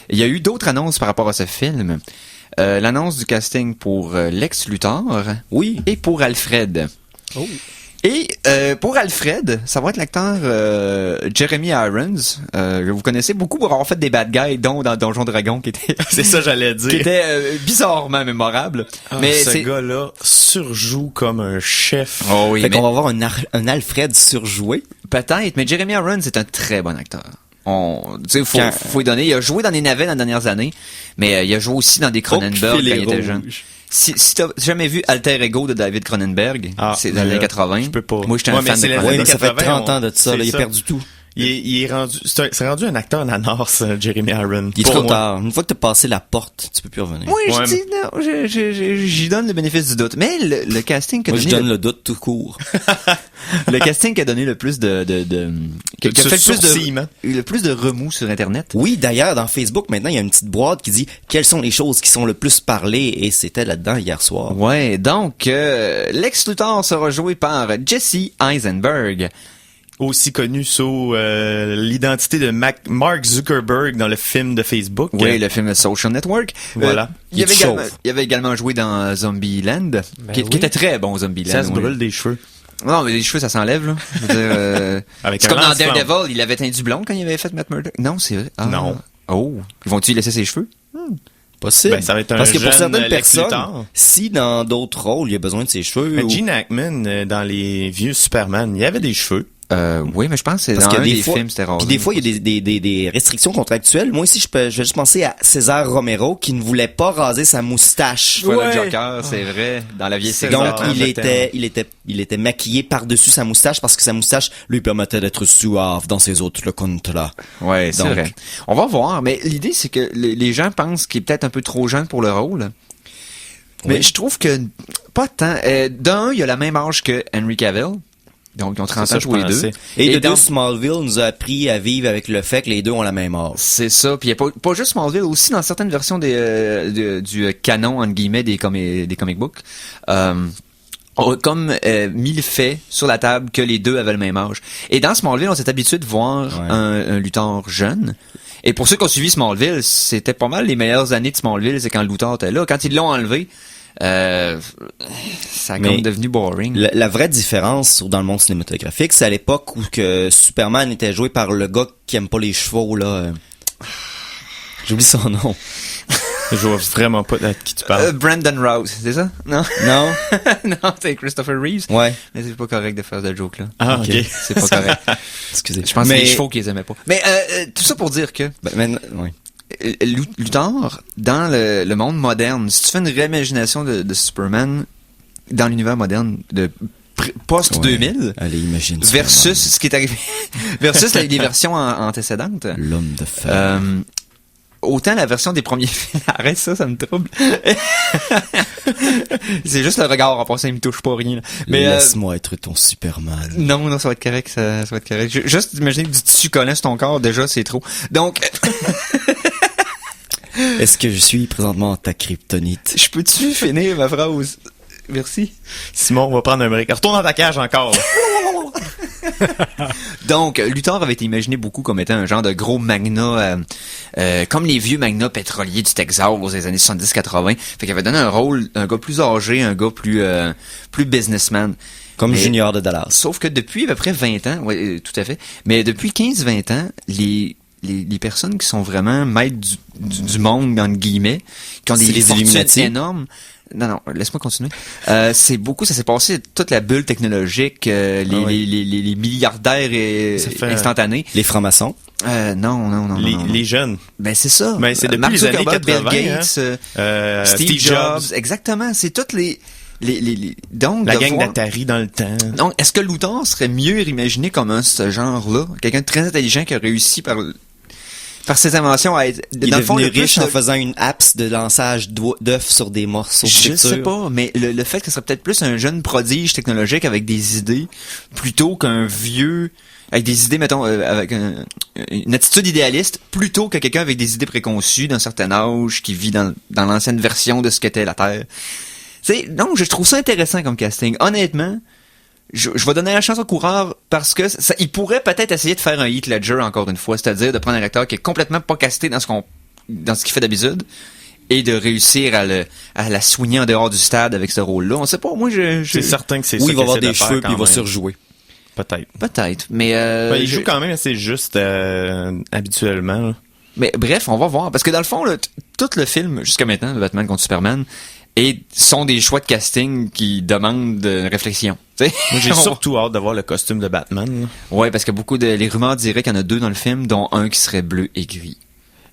B: il y a eu d'autres annonces par rapport à ce film. L'annonce du casting pour Lex Luthor
C: Oui.
B: et pour Alfred.
D: Oh.
B: Et pour Alfred, ça va être l'acteur Jeremy Irons. Vous connaissez beaucoup pour avoir fait des bad guys, dont dans Donjon Dragon, qui était
E: C'est ça, j'allais dire.
B: qui était bizarrement mémorable.
E: Ah,
B: mais
E: ce
B: c'est
E: gars-là surjoue comme un chef.
B: oh oui,
C: Fait
B: mais
C: qu'on va avoir un Alfred surjoué.
B: peut-être. Mais Jeremy Irons est un très bon acteur. Tu sais, faut lui donner. Il a joué dans des navets dans les dernières années, mais il a joué aussi dans des Cronenberg quand il était jeune. Si t'as jamais vu Alter Ego de David Cronenberg, c'est dans les années 80.
E: Je peux pas.
B: Moi, j'étais un
E: Ouais, mais
B: fan
E: c'est
B: de
E: les
C: Oui,
E: années
C: mais ça fait
E: 80,
C: 30 ans de ça, là,
E: c'est
C: il a
E: ça.
C: perdu tout.
E: Il est rendu, c'est rendu un acteur nanar, ça, Jeremy Irons.
C: Il est
E: Pour
C: trop
E: moi.
C: tard. Une fois que t'as passé la porte, tu peux plus revenir.
B: Moi,
E: Ouais,
B: je dis non, j'y donne le bénéfice du doute. Mais le casting qu'a
C: Moi, je
B: donné
C: donne le doute tout court.
B: le casting qui a donné le plus qui a fait le plus de remous sur Internet.
C: Oui, d'ailleurs, dans Facebook, maintenant, il y a une petite boîte qui dit quelles sont les choses qui sont le plus parlées, et c'était là-dedans hier soir.
B: Ouais, donc Lex Luthor sera joué par Jesse Eisenberg.
E: Aussi connu sous l'identité de Mark Zuckerberg dans le film de Facebook.
B: Oui, le film Social Network.
E: Voilà.
B: Il avait également joué dans Zombieland, qui était très bon Zombieland.
E: Ça se
B: oui.
E: brûle des cheveux.
B: Non, mais les cheveux, ça s'enlève, là. Je veux dire,
E: Avec
B: c'est
E: un
B: comme dans
E: lance-flamme.
B: Daredevil, il avait teint du blond quand il avait fait Matt Murdock. Non, c'est vrai. Ah.
E: Non.
B: Oh. Ils vont-tu lui laisser ses cheveux?
C: Possible.
E: Ben, ça va être un
C: Parce que pour
E: jeune
C: certaines
E: Lex
C: personnes,
E: Luthor.
C: si dans d'autres rôles, il y a besoin de ses cheveux.
E: Mais
C: ou-
E: Gene Hackman, dans les vieux Superman, il avait des cheveux.
B: Oui, mais je pense que c'est
C: Parce
B: dans
C: que
B: un
C: des
B: des
C: fois,
B: films, c'était rare.
C: puis des fois, il y a des restrictions contractuelles. Moi aussi, je vais juste penser à César Romero qui ne voulait pas raser sa moustache.
B: Fois
D: Ouais.
B: le Joker, c'est vrai, dans la vieille série.
C: Donc,
E: César,
C: il était maquillé par-dessus sa moustache parce que sa moustache lui permettait d'être suave dans ses autres contrats.
B: Ouais, c'est
C: Donc.
B: vrai. On va voir, mais l'idée, c'est que les gens pensent qu'il est peut-être un peu trop jeune pour le rôle. Mais
C: Oui.
B: je trouve que, pas tant. D'un, il a la même âge que Henry Cavill. Donc, ils ont 30
E: C'est ça,
B: ans tous les
E: je
B: deux.
E: pensais.
C: Et de
B: dans-
C: deux, Smallville nous a appris à vivre avec le fait que les deux ont la même âge.
B: C'est ça. Puis il y a pas juste Smallville, aussi dans certaines versions du canon, entre guillemets, des comic books. On a comme mis le fait sur la table que les deux avaient le même âge. Et dans Smallville, on s'est habitué de voir
C: Ouais.
B: un Luthor jeune. Et pour ceux qui ont suivi Smallville, c'était pas mal les meilleures années de Smallville, c'est quand Luthor était là. Quand ils l'ont enlevé, ça a
C: Mais
B: comme devenu boring.
C: La vraie différence dans le monde cinématographique, c'est à l'époque où que Superman était joué par le gars qui aime pas les chevaux, là. J'oublie son nom.
E: Je vois vraiment pas de qui tu parles.
B: Brandon Routh, c'est ça? Non?
C: Non?
B: Non, c'est Christopher Reeves.
C: Ouais.
B: Mais c'est pas correct de faire ce joke-là.
E: Ah, ok.
B: C'est pas correct.
C: Excusez.
B: Je pense que c'est
C: Mais-
B: les chevaux qu'ils aimaient pas. Mais tout ça pour dire que
C: Ouais.
B: Luthor, dans le monde moderne, si tu fais une réimagination de Superman dans l'univers moderne de post-2000,
C: Allez, imagine.
B: versus ce qui est arrivé, versus les versions antécédentes,
C: L'homme de fer.
B: autant la version des premiers films, arrête ça me trouble. C'est juste le regard en passant, il me touche pas rien. Là. Mais
C: Laisse-moi être ton Superman.
B: non, ça va être correct, ça va être correct. Juste imaginer que du tissu collant sur ton corps, déjà, c'est trop. Donc,
C: Est-ce que je suis présentement ta kryptonite?
B: je peux-tu finir ma phrase? Merci.
E: Simon, on va prendre un break. Retourne dans ta cage encore.
B: Donc, Luthor avait été imaginé beaucoup comme étant un genre de gros magnat, comme les vieux magnats pétroliers du Texas des années 70-80. Fait qu'il avait donné un rôle d'un gars plus âgé, un gars plus businessman.
C: Comme
B: Mais-
C: Junior de Dallas.
B: Sauf que depuis à peu près 20 ans, ouais, tout à fait, mais depuis 15-20 ans, les personnes qui sont vraiment maîtres du monde, entre guillemets, qui ont
C: C'est
B: des
C: les
B: fortunes
C: Illuminati?
B: énormes. Non, laisse-moi continuer. C'est beaucoup, ça s'est passé toute la bulle technologique, les milliardaires
E: Ça fait-
B: instantanés.
C: Les francs-maçons.
B: Non.
E: Les jeunes.
B: Ben c'est ça.
E: Ben, c'est depuis
B: Mark
E: les années
B: Zuckerberg,
E: 80,
B: Bill Gates, Steve Jobs, exactement. C'est toutes les donc
E: La
B: de
E: gang
B: voir-
E: d'Atari dans le temps.
B: Donc, est-ce que Luthor serait mieux imaginé comme ce genre-là? Quelqu'un de très intelligent qui a réussi par ses inventions à être,
C: Il est
B: dans le fond,
C: devenu
B: le plus
C: riche en faisant une apps de lançage d'œufs sur des morceaux de
B: je
C: friture.
B: sais pas, mais le fait que ce serait peut-être plus un jeune prodige technologique avec des idées, plutôt qu'un vieux, avec des idées, mettons, avec une attitude idéaliste, plutôt que quelqu'un avec des idées préconçues d'un certain âge, qui vit dans l'ancienne version de ce qu'était la Terre. Donc, je trouve ça intéressant comme casting. Honnêtement, je vais donner la chance au coureur parce que il pourrait peut-être essayer de faire un Heath Ledger encore une fois, c'est-à-dire de prendre un acteur qui est complètement pas casté dans ce qu'il fait d'habitude et de réussir à la soigner en dehors du stade avec ce rôle-là. On sait pas, moi
E: C'est certain que c'est ça.
C: Oui, il va avoir
E: qu'il essaie
C: des
E: de faire
C: cheveux puis
E: quand
C: il va
E: même.
C: surjouer.
E: Peut-être.
B: Peut-être, mais
E: Ben, il joue quand même assez juste habituellement. Là.
B: mais bref, on va voir parce que dans le fond, là, tout le film jusqu'à maintenant de Batman contre Superman sont des choix de casting qui demandent de réflexion. T'sais?
E: Moi, j'ai surtout hâte de voir le costume de Batman. Là.
B: Ouais, parce que les rumeurs diraient qu'il y en a 2 dans le film, dont un qui serait bleu et gris.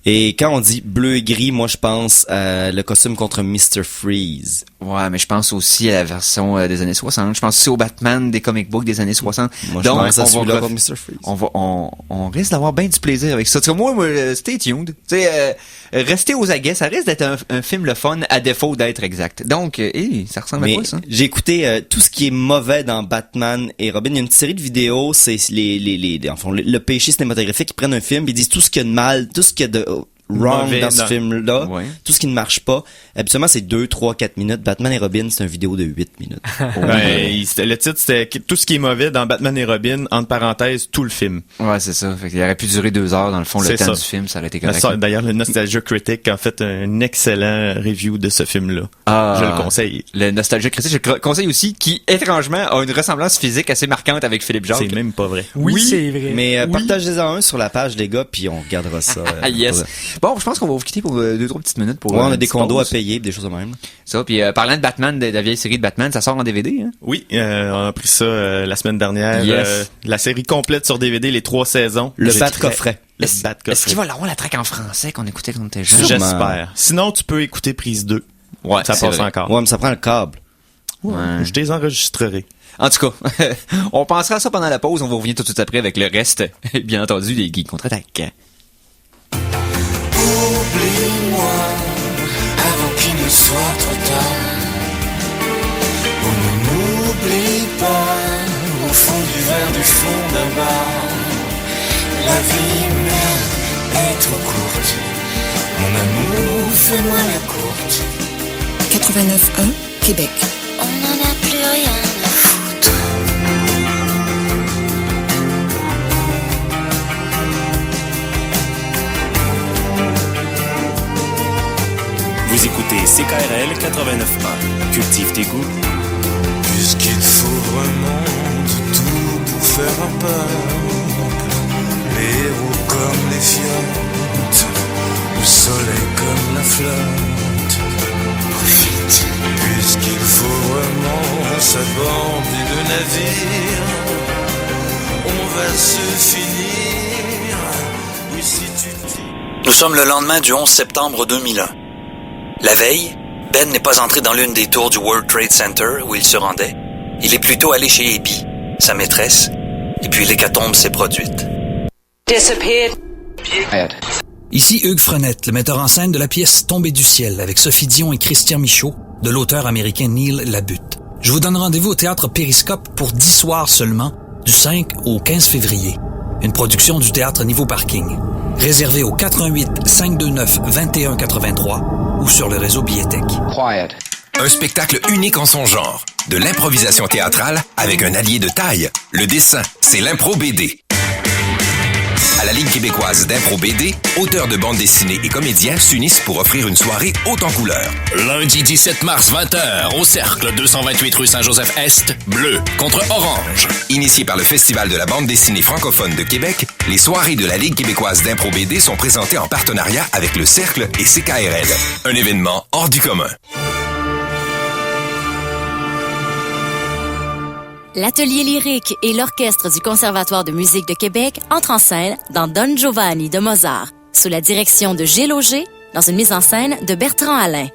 C: Et quand on dit bleu et gris, moi je pense à le costume contre Mr. Freeze.
B: Ouais, mais je pense aussi à la version des années 60. Je pense aussi au Batman des comic books des années 60.
C: Moi je
B: Donc,
C: pense à
B: on va
C: celui-là
B: ref-
C: contre Mr. Freeze.
B: on risque d'avoir bien du plaisir avec ça. Tu sais, moi, stay tuned. Tu sais, restez aux aguets. Ça risque d'être un film le fun à défaut d'être exact. Donc, ça ressemble à
C: Mais
B: quoi, ça?
C: j'ai écouté tout ce qui est mauvais dans Batman et Robin. Il y a une série de vidéos, c'est enfin, le péché cinématographique. Ils prennent un film, ils disent tout ce qu'il y a de mal, tout ce qu'il y a de wrong
E: Mauvais
C: dans ce
E: dans-
C: film-là,
B: Ouais.
C: tout ce qui ne marche pas. Habituellement, c'est 2, 3, 4 minutes. Batman et Robin, c'est une vidéo de 8 minutes.
E: Le titre, c'était tout ce qui est mauvais dans Batman et Robin, entre parenthèses, tout le film.
B: Ouais, c'est ça. Fait qu'il aurait pu durer 2 heures, dans le fond, le
E: C'est
B: temps
E: ça.
B: du film, ça aurait été correct.
E: D'ailleurs, le Nostalgia Critic a fait un excellent review de ce film-là.
B: Ah.
E: Je le conseille.
B: Le Nostalgia Critique, je le conseille aussi, qui, étrangement, a une ressemblance physique assez marquante avec Philippe Jacques.
E: C'est même pas vrai.
D: Oui, c'est vrai.
C: Mais
B: Oui.
C: partagez-en un sur la page, les gars, puis on regardera ça.
B: Ah, yes. Bon, je pense qu'on va vous quitter pour 2-3 petites minutes pour.
C: Ouais, on a
B: une
C: des
B: petite
C: condos à
B: pause.
C: payer, des choses de même.
B: Ça, puis parlant de Batman, de la vieille série de Batman, ça sort en DVD, hein?
E: Oui, on a pris ça la semaine dernière.
B: Yes.
E: La série complète sur DVD, les 3 saisons.
C: Le
E: J'ai
C: bat
E: très-
C: coffret.
E: Le
B: Est-ce
E: bat
B: est-ce qu'il
E: coffret.
B: va avoir la track en français qu'on écoutait quand on était jeune?
C: Sûrement.
E: J'espère. Sinon, tu peux écouter Prise 2.
B: Ouais,
E: Ça
B: c'est
E: passe
B: vrai.
E: encore.
C: Ouais, mais ça prend le câble.
B: Ouais.
E: Je les enregistrerai.
B: En tout cas, on pensera à ça pendant la pause. On vous revient tout de suite après avec le reste, bien entendu, des Geeks contre-attaque.
F: Oublie-moi avant qu'il ne soit trop tard. On ne m'oublie pas au fond du verre du fond d'un bar. La vie même est trop courte. Mon amour, fais-moi la courte.
G: 89.1 Québec.
F: On n'en a plus rien à foutre.
A: Vous écoutez CKRL 89.1. Cultive tes goûts.
F: Puisqu'il faut vraiment de tout pour faire un peuple. Les héros comme les fiottes, le soleil comme la flotte. Profite. Puisqu'il faut vraiment s'aborder de navire, on va se finir. Oui, si tu dis.
H: Nous sommes le lendemain du 11 septembre 2001. La veille, Ben n'est pas entré dans l'une des tours du World Trade Center où il se rendait. Il est plutôt allé chez Abby, sa maîtresse, et puis l'hécatombe s'est produite.
I: Ici Hugues Frenette, le metteur en scène de la pièce Tombée du ciel avec Sophie Dion et Christian Michaud, de l'auteur américain Neil Labutte. Je vous donne rendez-vous au théâtre Périscope pour 10 soirs seulement, du 5 au 15 février. Une production du théâtre Niveau Parking. Réservé au 88 529 21 83 ou sur le réseau Billetech.
J: Un spectacle unique en son genre. De l'improvisation théâtrale avec un allié de taille. Le dessin, c'est l'impro BD. À la Ligue québécoise d'impro BD, auteurs de bandes dessinées et comédiens s'unissent pour offrir une soirée haute en couleurs.
K: Lundi 17 mars 20h au Cercle 228 rue Saint-Joseph-Est, bleu contre orange.
J: Initié par le Festival de la bande dessinée francophone de Québec, les soirées de la Ligue québécoise d'impro BD sont présentées en partenariat avec le Cercle et CKRL. Un événement hors du commun.
L: L'Atelier lyrique et l'Orchestre du Conservatoire de musique de Québec entrent en scène dans Don Giovanni de Mozart, sous la direction de Gilles Auger, dans une mise en scène de Bertrand Alain.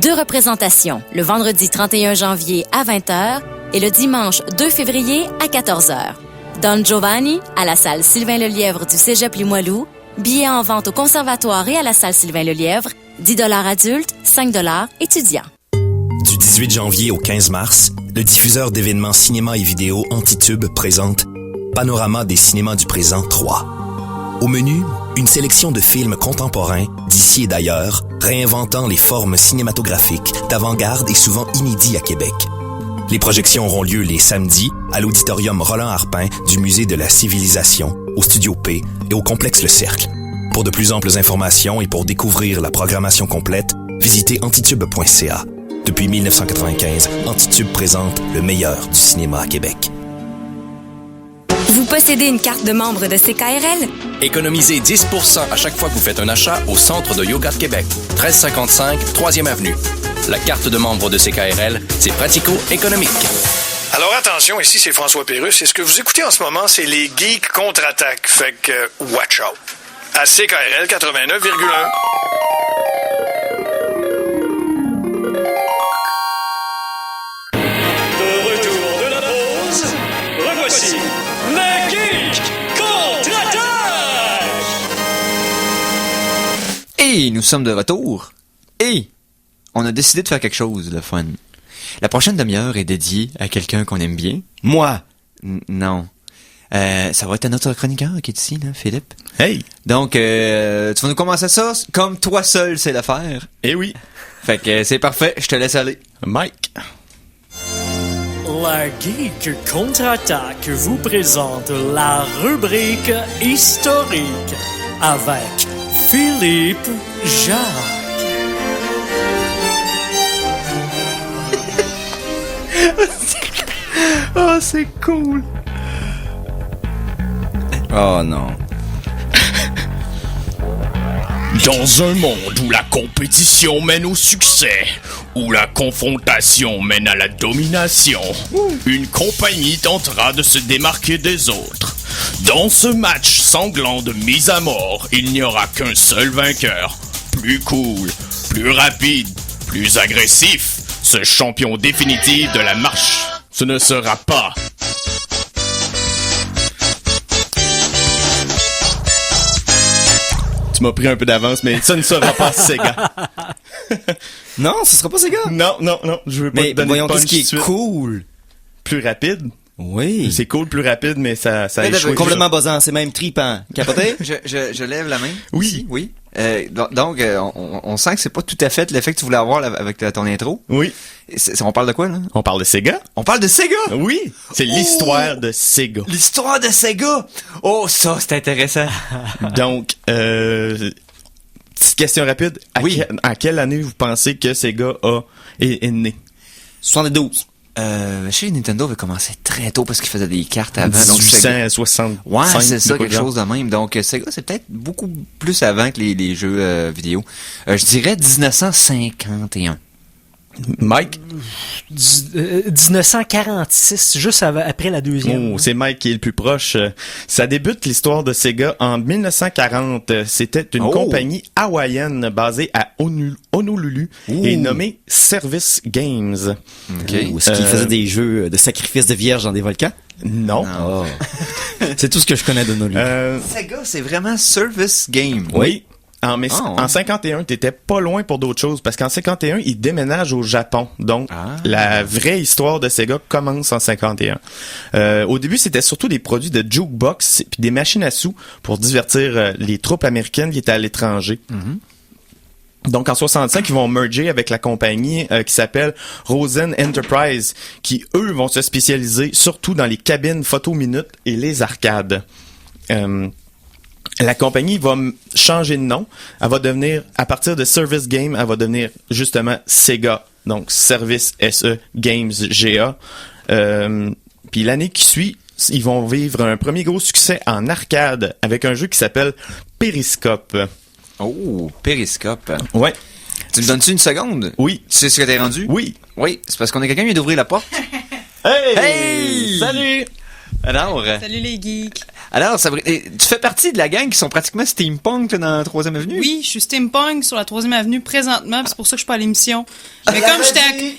L: 2 représentations, le vendredi 31 janvier à 20h et le dimanche 2 février à 14h. Don Giovanni, à la salle Sylvain Lelièvre du Cégep Limoilou, billets en vente au Conservatoire et à la salle Sylvain Lelièvre, 10 $ adultes, 5 $ étudiants.
M: Du 18 janvier au 15 mars, le diffuseur d'événements cinéma et vidéo Antitube présente Panorama des cinémas du présent 3. Au menu, une sélection de films contemporains d'ici et d'ailleurs, réinventant les formes cinématographiques d'avant-garde et souvent inédits à Québec. Les projections auront lieu les samedis à l'auditorium Roland Harpin du Musée de la Civilisation, au Studio P et au complexe Le Cercle. Pour de plus amples informations et pour découvrir la programmation complète, visitez antitube.ca. Depuis 1995, Antitube présente le meilleur du cinéma à Québec.
N: Vous possédez une carte de membre de CKRL?
K: Économisez 10% à chaque fois que vous faites un achat au Centre de Yoga de Québec, 1355 3e Avenue. La carte de membre de CKRL, c'est pratico-économique.
O: Alors attention, ici c'est François Pérusse et ce que vous écoutez en ce moment, c'est les Geeks contre-attaque. Fait que watch out. À CKRL 89,1.
A: Revoici les Geeks contre-attaque!
B: Et nous sommes de retour. Et on a décidé de faire quelque chose de fun. La prochaine demi-heure est dédiée à quelqu'un qu'on aime bien.
C: Moi?
B: Non. Ça va être notre chroniqueur qui est ici, là, Philippe.
E: Hey!
B: Donc, tu vas nous commencer ça comme toi seul c'est le faire.
E: Eh oui.
B: Fait que c'est parfait, je te laisse aller.
E: Mike.
A: La Geek contre-attaque vous présente la rubrique historique avec Philippe Jacques.
B: Oh, c'est cool.
C: Oh non.
P: Dans un monde où la compétition mène au succès, où la confrontation mène à la domination, une compagnie tentera de se démarquer des autres. Dans ce match sanglant de mise à mort, il n'y aura qu'un seul vainqueur. Plus cool, plus rapide, plus agressif, ce champion définitif de la marche, ce ne sera pas... Tu m'as pris un peu d'avance, mais ça ne sera pas Sega.
C: Non, ce sera pas Sega.
P: Non, je veux pas te donner
C: voyons,
P: le punch
C: tout ce qui est
P: tout de suite.
C: cool.
P: Plus rapide.
C: Oui.
P: C'est cool, plus rapide, mais ça échoue.
C: Complètement buzzant, c'est même tripant. Capoté?
B: je lève la main.
P: Oui.
B: Ici, oui. Donc, on sent que c'est pas tout à fait l'effet que tu voulais avoir là, avec ton intro.
P: Oui.
B: On parle de quoi, là?
P: On parle de Sega.
B: On parle de Sega?
P: Oui. C'est l'histoire de Sega.
B: L'histoire de Sega! Oh, ça, c'est intéressant.
P: Donc, petite question rapide. À quelle année vous pensez que Sega est né?
C: 72.
B: Chez Nintendo avait commencé très tôt parce qu'il faisait des cartes avant.
P: 1860.
B: Ouais, c'est ça, quelque chose de même. Donc, Sega, c'est peut-être beaucoup plus avant que les jeux vidéo. Je dirais 1951.
P: Mike?
D: 1946, juste après la deuxième.
P: Oh, c'est Mike qui est le plus proche. Ça débute l'histoire de Sega en 1940. C'était une compagnie hawaïenne basée à Honolulu et nommée Service Games.
C: Okay. Est-ce qu'ils faisaient des jeux de sacrifice de vierges dans des volcans?
P: Non.
C: Oh. C'est tout ce que je connais d'Honolulu.
B: Sega, c'est vraiment Service Game.
P: Oui. En 51, t'étais pas loin pour d'autres choses, parce qu'en 51, ils déménagent au Japon. Donc, la vraie histoire de Sega commence en 51. Au début, c'était surtout des produits de jukebox puis des machines à sous pour divertir les troupes américaines qui étaient à l'étranger. Donc, en 65, ils vont merger avec la compagnie qui s'appelle Rosen Enterprise, qui, eux, vont se spécialiser surtout dans les cabines photo-minutes et les arcades. La compagnie va changer de nom. Elle va devenir, à partir de Service Game, elle va devenir justement Sega. Donc, Service SE Games GA. Puis l'année qui suit, ils vont vivre un premier gros succès en arcade avec un jeu qui s'appelle Periscope.
B: Oh, Periscope.
P: Ouais.
B: Tu me donnes-tu une seconde?
P: Oui.
B: Tu sais ce que t'es rendu?
P: Oui.
B: Oui, c'est parce qu'on a quelqu'un qui vient d'ouvrir la porte.
P: Hey! Salut!
B: Alors,
Q: salut les geeks.
B: Alors, tu fais partie de la gang qui sont pratiquement steampunk là, dans la 3e avenue?
Q: Oui, je suis steampunk sur la 3e avenue présentement, c'est pour ça que je suis pas à l'émission. Mais comme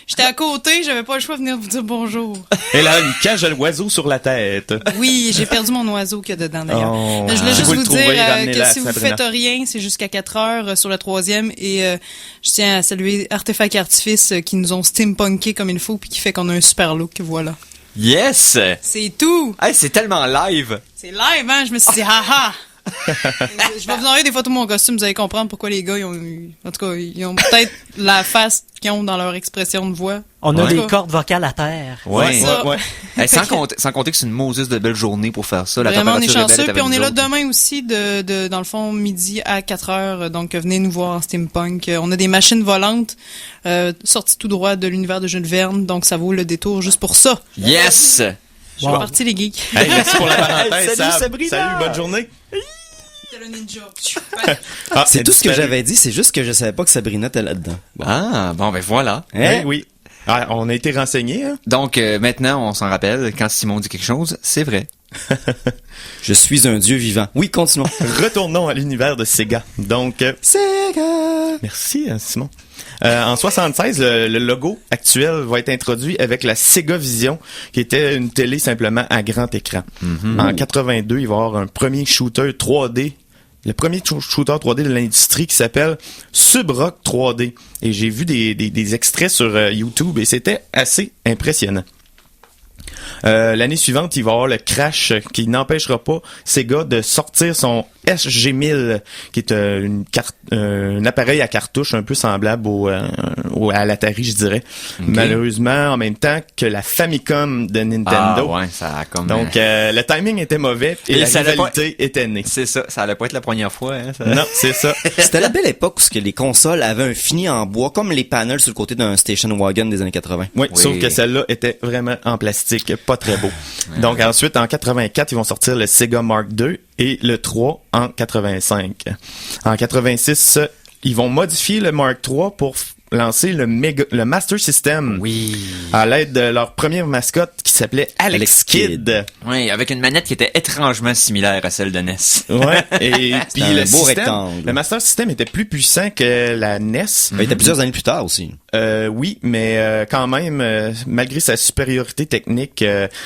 Q: j'étais à côté, j'avais pas le choix de venir vous dire bonjour.
P: Elle a une cage à l'oiseau sur la tête.
Q: Oui, j'ai perdu mon oiseau qu'il y a dedans d'ailleurs.
P: Oh,
Q: je voulais juste vous dire que si vous
P: Sabrina.
Q: faites rien, c'est jusqu'à 4 heures sur la 3e et je tiens à saluer Artefact Artifice qui nous ont steampunké comme il faut puis qui fait qu'on a un super look, voilà.
B: Yes!
Q: C'est tout!
B: Hey, c'est tellement live!
Q: C'est live, hein? Je me suis dit, haha! Je vais vous envoyer des photos de mon costume, vous allez comprendre pourquoi les gars, en tout cas, ils ont peut-être la face qu'ils ont dans leur expression de voix.
D: On a des cordes vocales à terre.
B: Ouais.
Q: Ouais.
B: Hey, sans compter que c'est une Moses de belle journée pour faire ça.
Q: Vraiment, on est chanceux. Puis on est là demain aussi, dans le fond, midi à 4 heures. Donc, venez nous voir en steampunk. On a des machines volantes sorties tout droit de l'univers de Jules Verne. Donc, ça vaut le détour juste pour ça.
B: Yes!
Q: Je suis parti, les geeks.
P: Hey, merci pour la parenthèse.
B: Hey, salut, Sabrina.
P: Salut, bonne journée.
Q: Le ninja.
C: C'est tout ce que j'avais dit, c'est juste que je savais pas que Sabrina était là-dedans.
B: Bon. Ah, bon, ben voilà.
P: Oui. Ah, on a été renseignés. Hein?
B: Donc, maintenant, on s'en rappelle, quand Simon dit quelque chose, c'est vrai.
C: Je suis un dieu vivant. Oui, continuons.
P: Retournons à l'univers de Sega. Donc,
C: Sega!
P: Merci, Simon. En 76, le logo actuel va être introduit avec la Sega Vision, qui était une télé simplement à grand écran. En 82, il va y avoir un premier shooter 3D. Le premier shooter 3D de l'industrie qui s'appelle Subroc 3D. Et j'ai vu des extraits sur YouTube et c'était assez impressionnant. L'année suivante, il va y avoir le Crash qui n'empêchera pas Sega de sortir son SG-1000 qui est un appareil à cartouche un peu semblable à l'Atari, je dirais. Okay. Malheureusement, en même temps que la Famicom de Nintendo.
B: Ah ouais, ça a comme...
P: Donc, le timing était mauvais et la rivalité était née.
B: C'est ça, ça allait pas être la première fois. Hein, ça.
P: Non, c'est ça.
C: C'était la belle époque où les consoles avaient un fini en bois, comme les panels sur le côté d'un station wagon des années 80.
P: Oui, sauf que celle-là était vraiment en plastique, pas très beau. Donc ensuite, en 84, ils vont sortir le Sega Mark II et le 3 en 85. En 86, ils vont modifier le Mark III pour lancer le Master System.
B: Oui.
P: À l'aide de leur première mascotte qui s'appelait Alex Kidd.
B: Oui, avec une manette qui était étrangement similaire à celle de NES.
P: Ouais. Et puis
C: un beau rectangle.
P: le Master System était plus puissant que la NES.
C: Il était plusieurs années plus tard aussi.
P: Oui, mais quand même, malgré sa supériorité technique,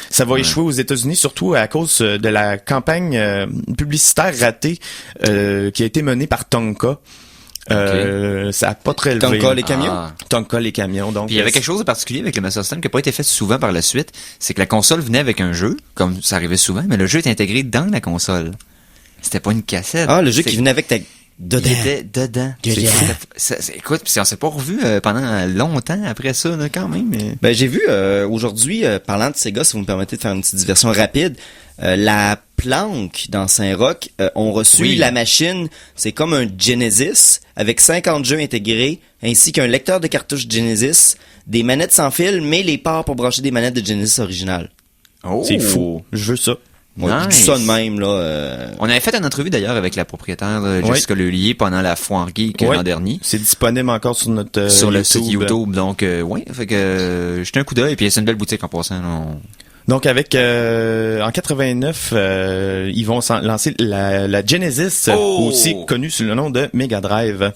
P: ça va échouer aux États-Unis, surtout à cause de la campagne publicitaire ratée qui a été menée par Tonka. Ça a pas très élevé.
C: Tonka les camions?
P: Tonka les camions, donc.
B: Puis il y avait quelque chose de particulier avec le Master System qui n'a pas été fait souvent par la suite, c'est que la console venait avec un jeu, comme ça arrivait souvent, mais le jeu était intégré dans la console. C'était pas une cassette.
C: Ah, le jeu qui venait avec ta... Dedans.
B: Il était dedans. Écoute, puis on s'est pas revu pendant longtemps après ça, là, quand même. Mais...
C: Ben, j'ai vu aujourd'hui, parlant de Sega, si vous me permettez de faire une petite diversion rapide, la Planque dans Saint-Roch ont reçu la machine, c'est comme un Genesis avec 50 jeux intégrés, ainsi qu'un lecteur de cartouches Genesis, des manettes sans fil, mais les ports pour brancher des manettes de Genesis originales.
B: Oh.
P: C'est fou. Je veux ça.
C: Ouais, nice. Tout ça de même, là.
B: On avait fait une entrevue d'ailleurs avec la propriétaire Jessica Lelier pendant la Foire Geek l'an dernier.
P: C'est disponible encore sur notre
B: sur le site YouTube. Donc fait que jetez un coup d'œil, puis c'est une belle boutique en passant. Là,
P: Donc avec en 89, ils vont lancer la Genesis, aussi connue sous le nom de Mega Drive.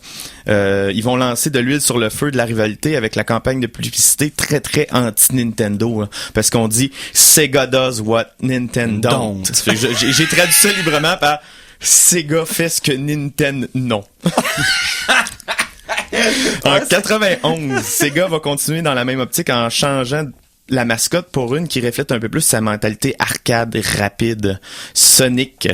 P: Ils vont lancer de l'huile sur le feu de la rivalité avec la campagne de publicité très très anti-Nintendo, parce qu'on dit Sega does what Nintendo don't. J'ai traduit ça librement par Sega fait ce que Nintendo non. En 91, Sega va continuer dans la même optique en changeant la mascotte pour une qui reflète un peu plus sa mentalité arcade rapide. Sonic,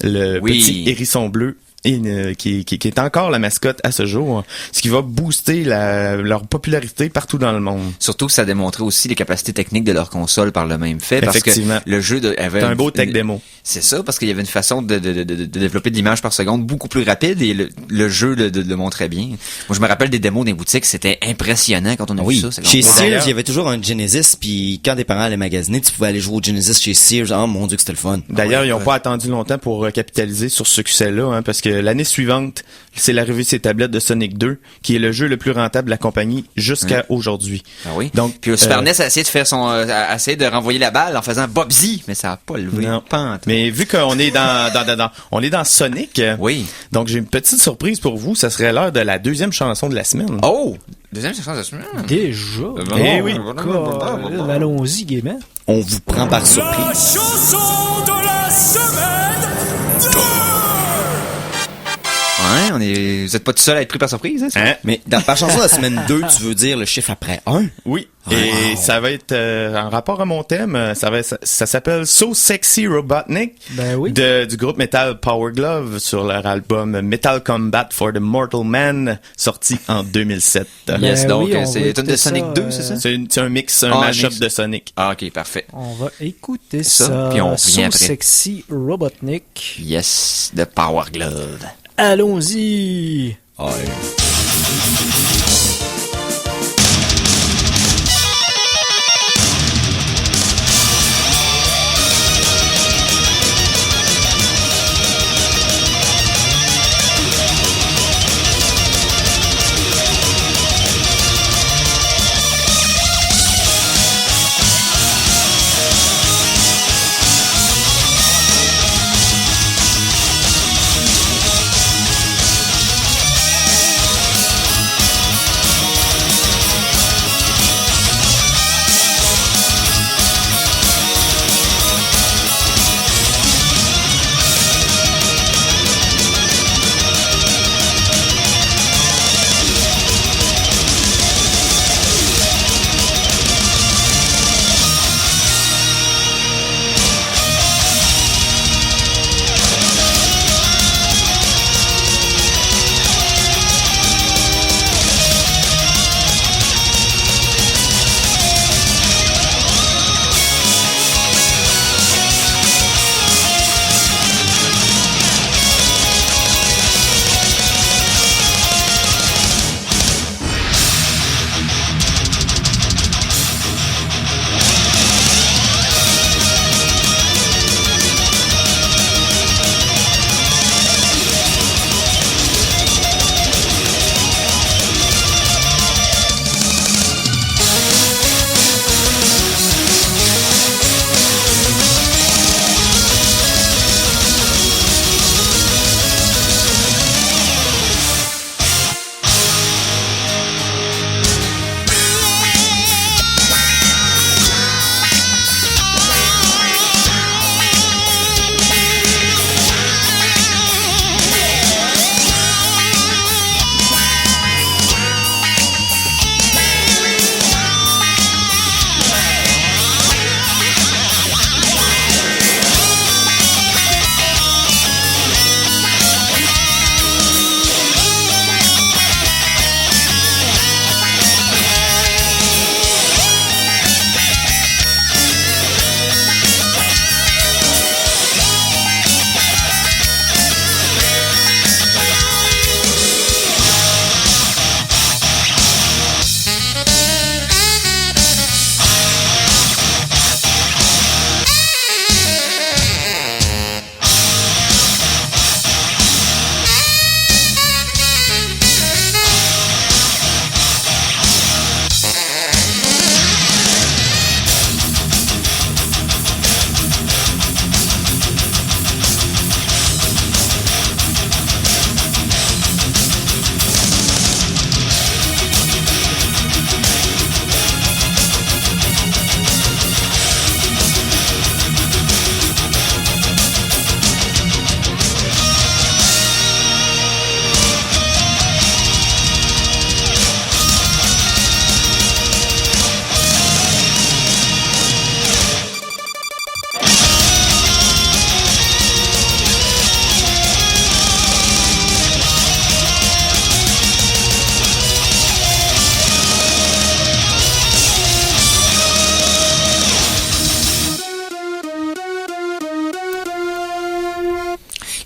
P: le petit hérisson bleu, qui est encore la mascotte à ce jour, ce qui va booster leur popularité partout dans le monde.
B: Surtout que ça démontrait aussi les capacités techniques de leur console par le même fait.
P: Effectivement.
B: Parce que le jeu avait...
P: C'est un beau tech démo.
B: C'est ça, parce qu'il y avait une façon de développer de l'image par seconde beaucoup plus rapide et le jeu le montrait bien. Moi, je me rappelle des démos dans les boutiques, c'était impressionnant quand on a vu ça.
C: Chez Sears, il y avait toujours un Genesis, puis quand tes parents allaient magasiner, tu pouvais aller jouer au Genesis chez Sears. Oh mon Dieu que c'était le fun.
P: D'ailleurs, ils n'ont pas attendu longtemps pour capitaliser sur ce succès-là, parce que l'année suivante, c'est l'arrivée de ces tablettes de Sonic 2, qui est le jeu le plus rentable de la compagnie jusqu'à aujourd'hui.
B: Ah oui.
P: Donc,
B: puis au Super NES a essayé de faire essayé de renvoyer la balle en faisant Bobsy, mais ça a pas levé.
P: Non. Mais vu qu'on est on est dans Sonic, donc j'ai une petite surprise pour vous. Ça serait l'heure de la deuxième chanson de la semaine.
B: Oh! Deuxième chanson de la semaine?
D: Déjà?
P: Eh oui.
D: Allons-y, gaiement.
C: On vous prend par surprise.
A: La chanson de la semaine 2!
B: Ouais, vous êtes pas tout seul à être pris par surprise, hein?
C: Mais par chanson de la semaine 2, tu veux dire le chiffre après 1?
P: Oui. Et ça va être en rapport à mon thème, ça s'appelle So Sexy Robotnik du groupe Metal Power Glove sur leur album Metal Combat for the Mortal Man sorti en 2007.
B: Yes, donc c'est une de Sonic 2, c'est ça?
P: C'est un mix, un mashup de Sonic.
B: Ah, ok, parfait.
D: On va écouter ça.
B: Puis on revient
D: So
B: après.
D: Sexy Robotnik.
B: Yes, de Power Glove.
D: Allons-y.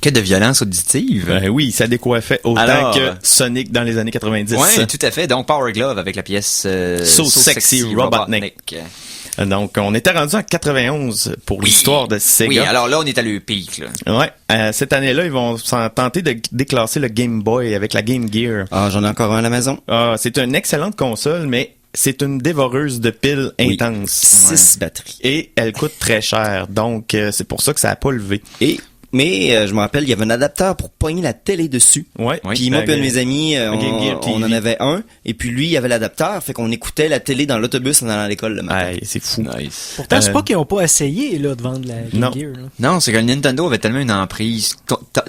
B: Que de violence auditive.
P: Ben oui, ça décoiffait autant que Sonic dans les années 90.
B: Oui, tout à fait. Donc Power Glove avec la pièce
P: So Sexy Robotnik. Donc, on était rendu en 91 pour l'histoire de Sega.
B: Oui, alors là, on est à le pic, là.
P: Ouais. Cette année-là, ils vont tenter de déclasser le Game Boy avec la Game Gear.
C: Ah, j'en ai encore un à la maison.
P: Ah, c'est une excellente console, mais c'est une dévoreuse de piles intense.
C: 6 batteries.
P: Et elle coûte très cher. Donc, c'est pour ça que ça a pas levé.
C: Mais je me rappelle, il y avait un adapteur pour pogner la télé dessus.
P: Ouais.
C: Puis moi et un de mes amis, on en avait un. Et puis lui, il y avait l'adapteur. Fait qu'on écoutait la télé dans l'autobus en allant à l'école le matin.
P: C'est fou.
B: Nice.
D: Pourtant, c'est pas qu'ils ont pas essayé là, de vendre la Game Gear. Là.
B: Non, c'est que le Nintendo avait tellement une emprise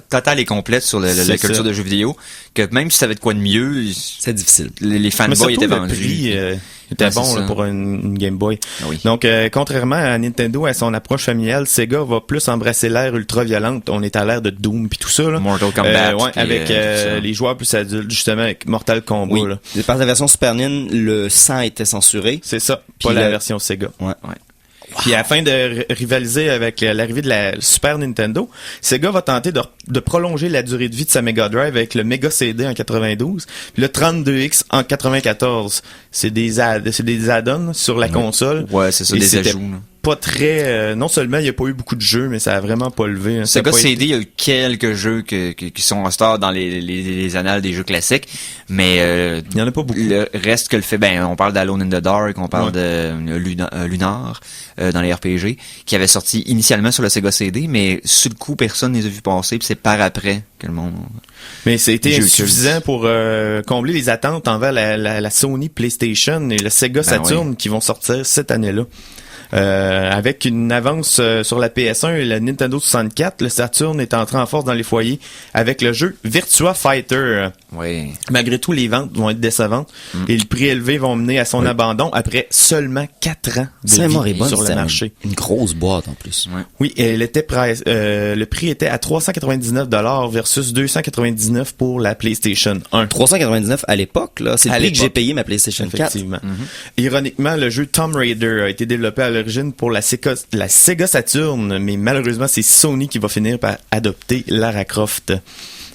B: totale et complète sur la culture de jeux vidéo que même si ça avait de quoi de mieux,
C: c'est difficile.
B: Les fanboys étaient vendus.
P: C'était bon là, pour une Game Boy. Oui. Donc, contrairement à Nintendo, à son approche familiale, Sega va plus embrasser l'ère ultra-violente. On est à l'ère de Doom puis tout ça. Là.
B: Mortal Kombat.
P: Avec les joueurs plus adultes, justement, avec Mortal Kombat.
C: Oui.
P: Là.
C: Par la version Super Nintendo, le sang était censuré.
P: C'est ça, pas la version Sega.
C: Ouais.
P: Puis afin de rivaliser avec l'arrivée de la Super Nintendo, Sega va tenter de prolonger la durée de vie de sa Mega Drive avec le Mega CD en 92, puis le 32X en 94. C'est des add-ons sur la console.
B: Ouais, c'est ça, des ajouts.
P: Pas très... non seulement il n'y a pas eu beaucoup de jeux, mais ça a vraiment pas levé. Hein.
B: Sega CD, il y a eu quelques jeux qui sont en star dans les annales des jeux classiques, mais
P: il y en a pas beaucoup.
B: Le reste que le fait, on parle d'Alone in the Dark, on parle de Lunar dans les RPG, qui avait sorti initialement sur le Sega CD, mais sur le coup, personne ne les a vus passer, puis c'est par après que le monde...
P: Mais c'était insuffisant pour combler les attentes envers la Sony PlayStation et le Sega Saturn qui vont sortir cette année-là. Avec une avance sur la PS1 et la Nintendo 64, le Saturn est entré en force dans les foyers avec le jeu Virtua Fighter.
B: Oui.
P: Malgré tout, les ventes vont être décevantes et le prix élevé vont mener à son abandon après seulement 4 ans de vie sur le marché.
C: Une grosse boîte en plus.
B: Ouais.
P: Oui, elle était le prix était à $399 versus $299 pour la PlayStation 1.
C: 399 à l'époque, là, c'est le prix que j'ai payé ma PlayStation 4.
P: Effectivement. Ironiquement, le jeu Tomb Raider a été développé à l'origine pour la Sega Saturn, mais malheureusement, c'est Sony qui va finir par adopter Lara Croft.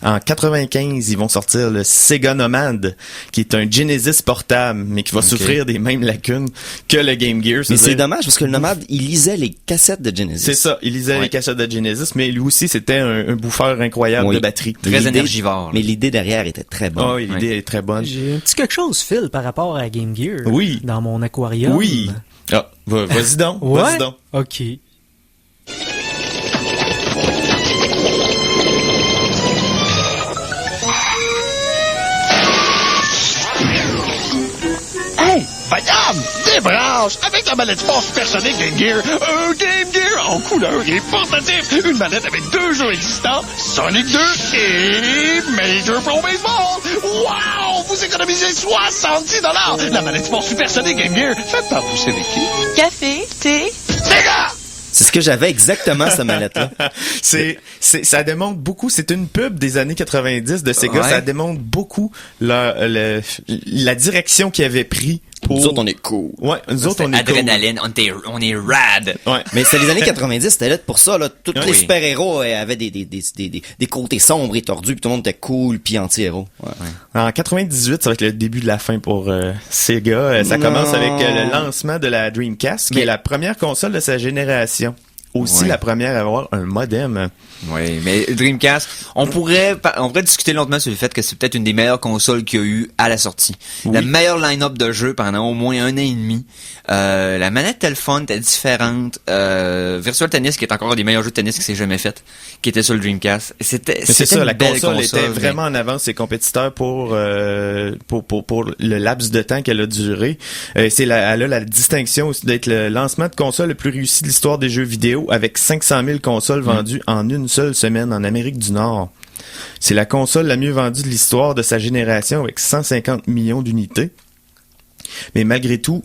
P: En 95, ils vont sortir le Sega Nomad, qui est un Genesis portable, mais qui va souffrir des mêmes lacunes que le Game Gear.
C: Mais c'est dommage, parce que le Nomad, il lisait les cassettes de Genesis.
P: C'est ça, il lisait les cassettes de Genesis, mais lui aussi, c'était un bouffeur incroyable de batterie.
B: Très énergivore.
C: Mais l'idée derrière était très bonne.
P: Ah oui, l'idée est très bonne.
D: J'ai un petit quelque chose, Phil, par rapport à Game Gear.
P: Oui.
D: Dans mon aquarium.
P: Oui. Ah, vas-y donc.
D: Ouais?
P: Vas-y donc.
D: OK.
R: Hey, voyons, débranche avec la manette Force Supersonic Game Gear. Un Game Gear en couleur et portatif. Une manette avec 2 jeux existants, Sonic 2 et Major Pro Baseball. Wow, vous économisez $70. La manette Force Supersonic Game Gear, faites pas pousser avec qui?
S: Café, thé,
R: Sega!
C: C'est ce que j'avais exactement, cette manette-là.
P: Ça démontre beaucoup, c'est une pub des années 90 de Sega, ça démontre beaucoup la direction qu'ils avaient pris.
C: Nous autres, on est cool.
P: Ouais, nous autres, on est
B: adrénaline, on est rad.
P: Ouais.
C: Mais c'est les années 90, c'était là pour ça, là. Tous les super-héros avaient des côtés sombres et tordus, puis tout le monde était cool, puis anti-héros. Ouais.
P: En 98, ça va être le début de la fin pour Sega. Ça commence avec le lancement de la Dreamcast, qui est la première console de sa génération. Aussi la première à avoir un modem.
B: Oui, mais Dreamcast, on pourrait discuter longuement sur le fait que c'est peut-être une des meilleures consoles qu'il y a eu à la sortie. Oui. La meilleure line-up de jeux pendant au moins 1 an et demi. La manette était le fun, était différente. Virtual Tennis, qui est encore un des meilleurs jeux de tennis qui s'est jamais fait, qui était sur le Dreamcast. C'était ça,
P: la console était vraiment en avance ses compétiteurs pour le laps de temps qu'elle a duré. Elle a la distinction aussi d'être le lancement de console le plus réussi de l'histoire des jeux vidéo, avec 500 000 consoles vendues en une seule semaine en Amérique du Nord. C'est la console la mieux vendue de l'histoire de sa génération, avec 150 millions d'unités. Mais malgré tout,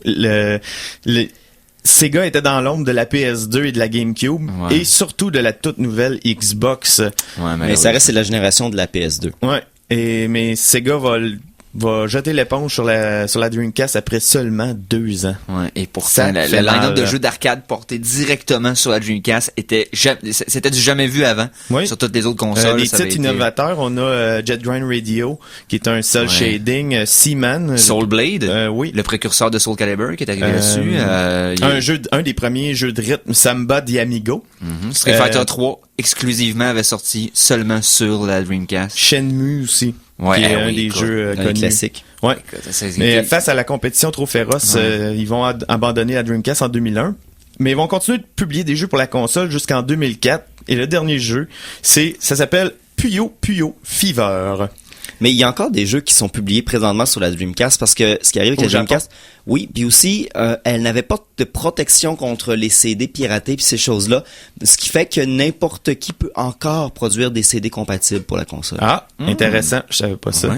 P: Sega était dans l'ombre de la PS2 et de la GameCube, et surtout de la toute nouvelle Xbox.
C: Mais ça reste, c'est la génération de la PS2.
P: Ouais. Mais Sega va jeter l'éponge sur la Dreamcast après seulement 2 ans.
B: Ouais, et pourtant, le line-up de jeux d'arcade porté directement sur la Dreamcast c'était du jamais vu avant sur toutes les autres consoles.
P: Les titres innovateurs, on a Jet Grind Radio, qui est un cel shading, Seaman.
B: Soul Blade,
P: oui.
B: Le précurseur de Soul Calibur qui est arrivé dessus.
P: Un des premiers jeux de rythme, Samba Diamigo.
B: Street Fighter 3, exclusivement, avait sorti seulement sur la Dreamcast.
P: Shenmue aussi. Ouais, qui est un des jeux connus.
C: Classique.
P: Ouais. Mais face à la compétition trop féroce, ils vont abandonner la Dreamcast en 2001. Mais ils vont continuer de publier des jeux pour la console jusqu'en 2004. Et le dernier jeu, ça s'appelle Puyo Puyo Fever.
C: Mais il y a encore des jeux qui sont publiés présentement sur la Dreamcast parce que ce qui arrive avec la Dreamcast, oui, puis aussi elle n'avait pas de protection contre les CD piratés puis ces choses-là, ce qui fait que n'importe qui peut encore produire des CD compatibles pour la console.
P: Ah, intéressant, je savais pas ça.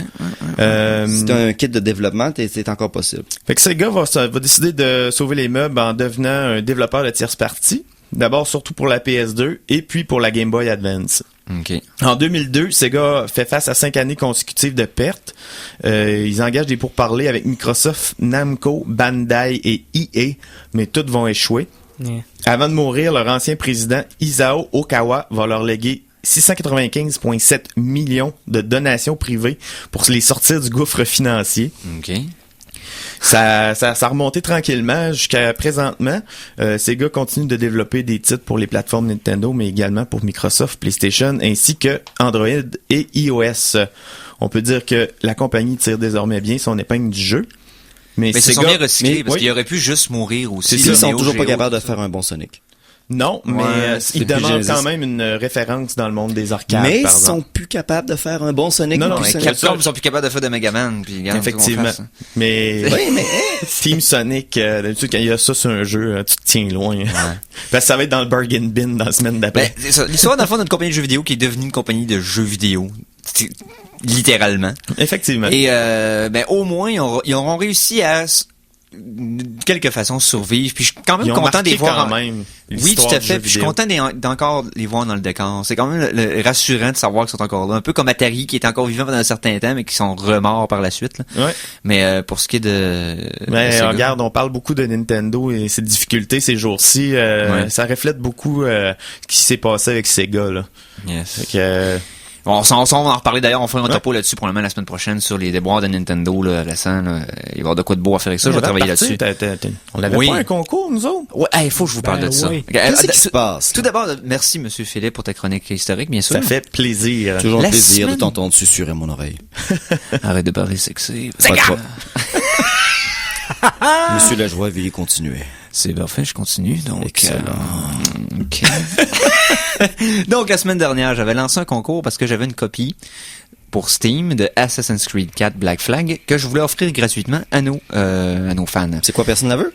C: C'est un kit de développement, c'est encore possible.
P: Fait que Sega va décider de sauver les meubles en devenant un développeur de tierce partie. D'abord surtout pour la PS2 et puis pour la Game Boy Advance.
B: Okay.
P: En 2002, Sega fait face à 5 années consécutives de pertes. Ils engagent des pourparlers avec Microsoft, Namco, Bandai et EA, mais toutes vont échouer.
D: Yeah.
P: Avant de mourir, leur ancien président Isao Okawa va leur léguer 695,7 millions de donations privées pour les sortir du gouffre financier.
B: Okay.
P: Ça a remonté tranquillement jusqu'à présentement. Sega continue de développer des titres pour les plateformes Nintendo, mais également pour Microsoft, PlayStation, ainsi que Android et iOS. On peut dire que la compagnie tire désormais bien son épingle du jeu. Mais
B: Sega, sont bien recyclés, parce qu'il aurait pu juste mourir aussi.
C: Ils sont toujours pas capables de faire un bon Sonic.
P: Non, mais ils demandent quand même une référence dans le monde des arcades.
C: Mais ils sont plus capables de faire un bon Sonic.
B: Non, Capcom sont plus capables de faire de Megaman. Puis, regarde,
P: effectivement. Mais, Team Sonic, d'habitude, quand il y a ça sur un jeu, tu te tiens loin. Ouais. Parce que ça va être dans le bargain bin dans la semaine d'après.
B: C'est ça. L'histoire, dans le fond, d'une compagnie de jeux vidéo qui est devenue une compagnie de jeux vidéo. Littéralement.
P: Effectivement.
B: Et, au moins, ils auront réussi à de quelque façon survivre. Puis je suis quand même content de les voir. Oui, tout à fait. Puis je suis content d'encore les voir dans le décor. C'est quand même rassurant de savoir qu'ils sont encore là. Un peu comme Atari qui est encore vivant pendant un certain temps mais qui sont remords par la suite. Là.
P: Ouais.
B: Mais pour ce qui est de...
P: Mais regarde, on parle beaucoup de Nintendo et ses difficultés ces jours-ci. Ça reflète beaucoup ce qui s'est passé avec Sega. Là.
B: Yes.
P: Fait que,
B: on va en reparler d'ailleurs, on fera un topo là-dessus probablement la semaine prochaine sur les déboires de Nintendo là, récents. Là. Il va y avoir de quoi de beau à faire avec ça, je vais travailler là-dessus.
P: On avait pas un concours, nous autres?
B: Ouais, il faut que je vous parle de ça.
C: Qu'est-ce qui se passe?
B: Tout d'abord, merci Monsieur Philippe pour ta chronique historique, bien sûr.
P: Ça fait plaisir.
C: Toujours un plaisir de t'entendre susurrer mon oreille.
B: Arrête de parler sexy.
C: Monsieur Lajoie, veuillez continuer.
B: C'est parfait, je continue. Donc, donc, la semaine dernière, j'avais lancé un concours parce que j'avais une copie pour Steam de Assassin's Creed 4 Black Flag que je voulais offrir gratuitement à nos fans.
C: C'est quoi, personne la veut?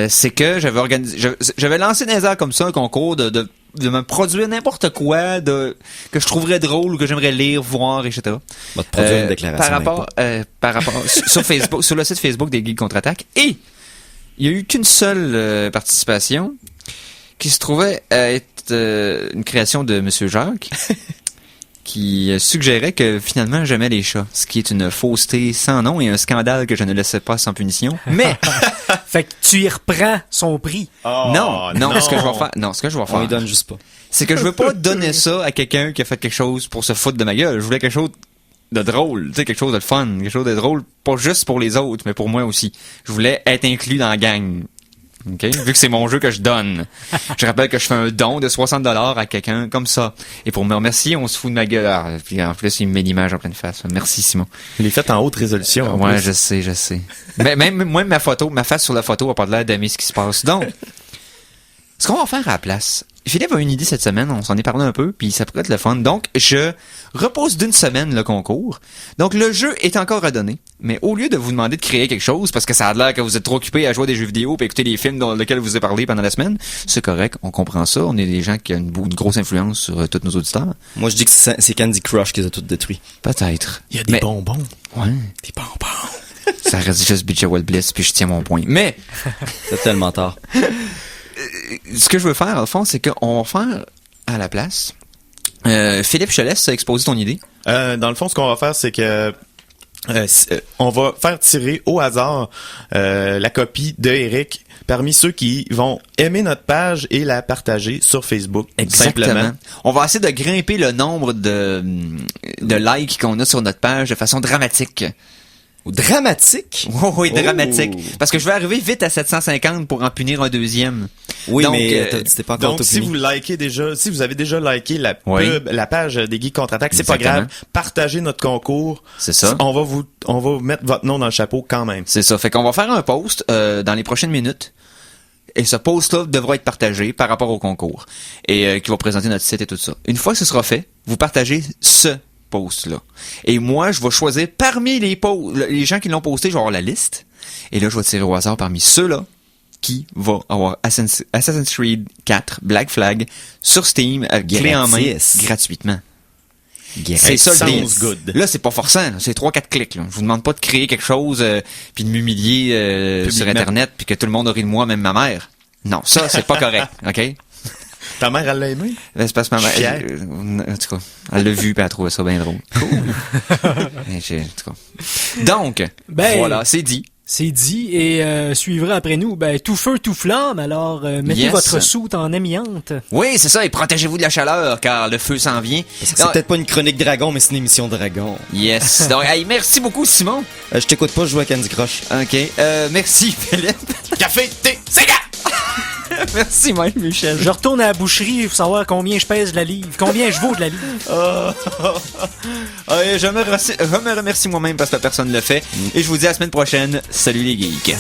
B: C'est que j'avais lancé dans les airs comme ça un concours de me produire n'importe quoi que je trouverais drôle ou que j'aimerais lire, voir, etc.
C: Va te produire une déclaration
B: par rapport sur Facebook, sur le site Facebook des Geeks Contre-Attaque. Et il y a eu qu'une seule participation qui se trouvait à être une création de Monsieur Jacques qui suggérait que finalement j'aimais les chats, ce qui est une fausseté sans nom et un scandale que je ne laissais pas sans punition. Mais
D: fait que tu y reprends son prix.
B: Non, ce que je vais faire.
C: On lui donne juste pas.
B: C'est que je veux pas donner ça à quelqu'un qui a fait quelque chose pour se foutre de ma gueule. Je voulais quelque chose de drôle, tu sais, quelque chose de fun, quelque chose de drôle, pas juste pour les autres, mais pour moi aussi. Je voulais être inclus dans la gang. OK? Vu que c'est mon jeu que je donne. Je rappelle que je fais un don de $60 à quelqu'un comme ça. Et pour me remercier, on se fout de ma gueule. Puis en plus, il me met l'image en pleine face. Merci, Simon.
P: Il est fait en haute résolution.
B: Ouais, je sais. Mais même moi, ma face sur la photo a pas de l'air d'aimer ce qui se passe. Donc, ce qu'on va faire à la place, Philippe a une idée cette semaine, on s'en est parlé un peu, puis ça pourrait être le fun. Donc, je repose d'une semaine le concours. Donc, le jeu est encore à donner, mais au lieu de vous demander de créer quelque chose, parce que ça a l'air que vous êtes trop occupé à jouer à des jeux vidéo et écouter les films dans lesquels vous avez parlé pendant la semaine, c'est correct, on comprend ça. On est des gens qui ont une grosse influence sur tous nos auditeurs.
C: Moi, je dis que c'est Candy Crush qui les a toutes détruits.
B: Peut-être.
P: Il y a des bonbons.
B: Ouais.
C: Des bonbons.
B: Ça reste juste Beach Wild Bliss, puis je tiens mon point. Mais
C: c'est tellement tard.
B: Ce que je veux faire, au fond, c'est qu'on va faire à la place. Philippe, je te laisse exposer ton idée.
P: Dans le fond, ce qu'on va faire, c'est que on va faire tirer au hasard la copie de Eric parmi ceux qui vont aimer notre page et la partager sur Facebook.
B: Exactement.
P: Simplement.
B: On va essayer de grimper le nombre de likes qu'on a sur notre page de façon dramatique.
C: Dramatique?
B: Oh, oui, dramatique. Parce que je vais arriver vite à 750 pour en punir un deuxième.
C: Oui,
B: donc,
C: mais c'était pas encore
P: donc,
C: tout
P: si
C: puni.
P: vous avez déjà liké la page des Geeks Contre-Attaque, c'est pas
B: Exactement.
P: grave. Partagez notre concours.
B: C'est ça.
P: On va mettre votre nom dans le chapeau quand même.
B: C'est ça. Fait qu'on va faire un post dans les prochaines minutes. Et ce post-là devra être partagé par rapport au concours. Et qui va présenter notre site et tout ça. Une fois que ce sera fait, vous partagez ce post-là. Et moi, je vais choisir parmi les gens qui l'ont posté, je vais avoir la liste. Et là, je vais tirer au hasard parmi ceux-là qui va avoir Assassin's Creed 4 Black Flag sur Steam, clé en main, gratuitement. C'est ça le deal. Là, c'est pas forçant. Là. C'est 3-4 clics. Là. Je vous demande pas de créer quelque chose puis de m'humilier sur Internet puis que tout le monde rit de moi, même ma mère. Non, ça, c'est pas correct. OK?
P: Ta mère, elle l'a aimé?
B: C'est parce que ma mère... en tout cas, elle l'a vu puis elle a trouvé ça bien drôle. Cool. En tout cas. Donc, voilà, c'est dit.
D: C'est dit et suivra après nous tout feu tout flamme, alors mettez votre soute en amiante.
B: Oui, c'est ça, et protégez-vous de la chaleur car le feu s'en vient.
C: C'est peut-être pas une chronique dragon, mais c'est une émission dragon.
B: Yes. Donc, hey, merci beaucoup Simon.
C: Je t'écoute pas, je joue à Candy Crush.
B: OK. Merci Philippe.
P: Café, thé, Sega!
B: Merci Mike Michel.
D: Je retourne à la boucherie pour savoir combien je pèse de la livre, combien je vaux de la livre.
B: Je me remercie moi-même parce que personne ne le fait. Et je vous dis à la semaine prochaine. Salut les geeks.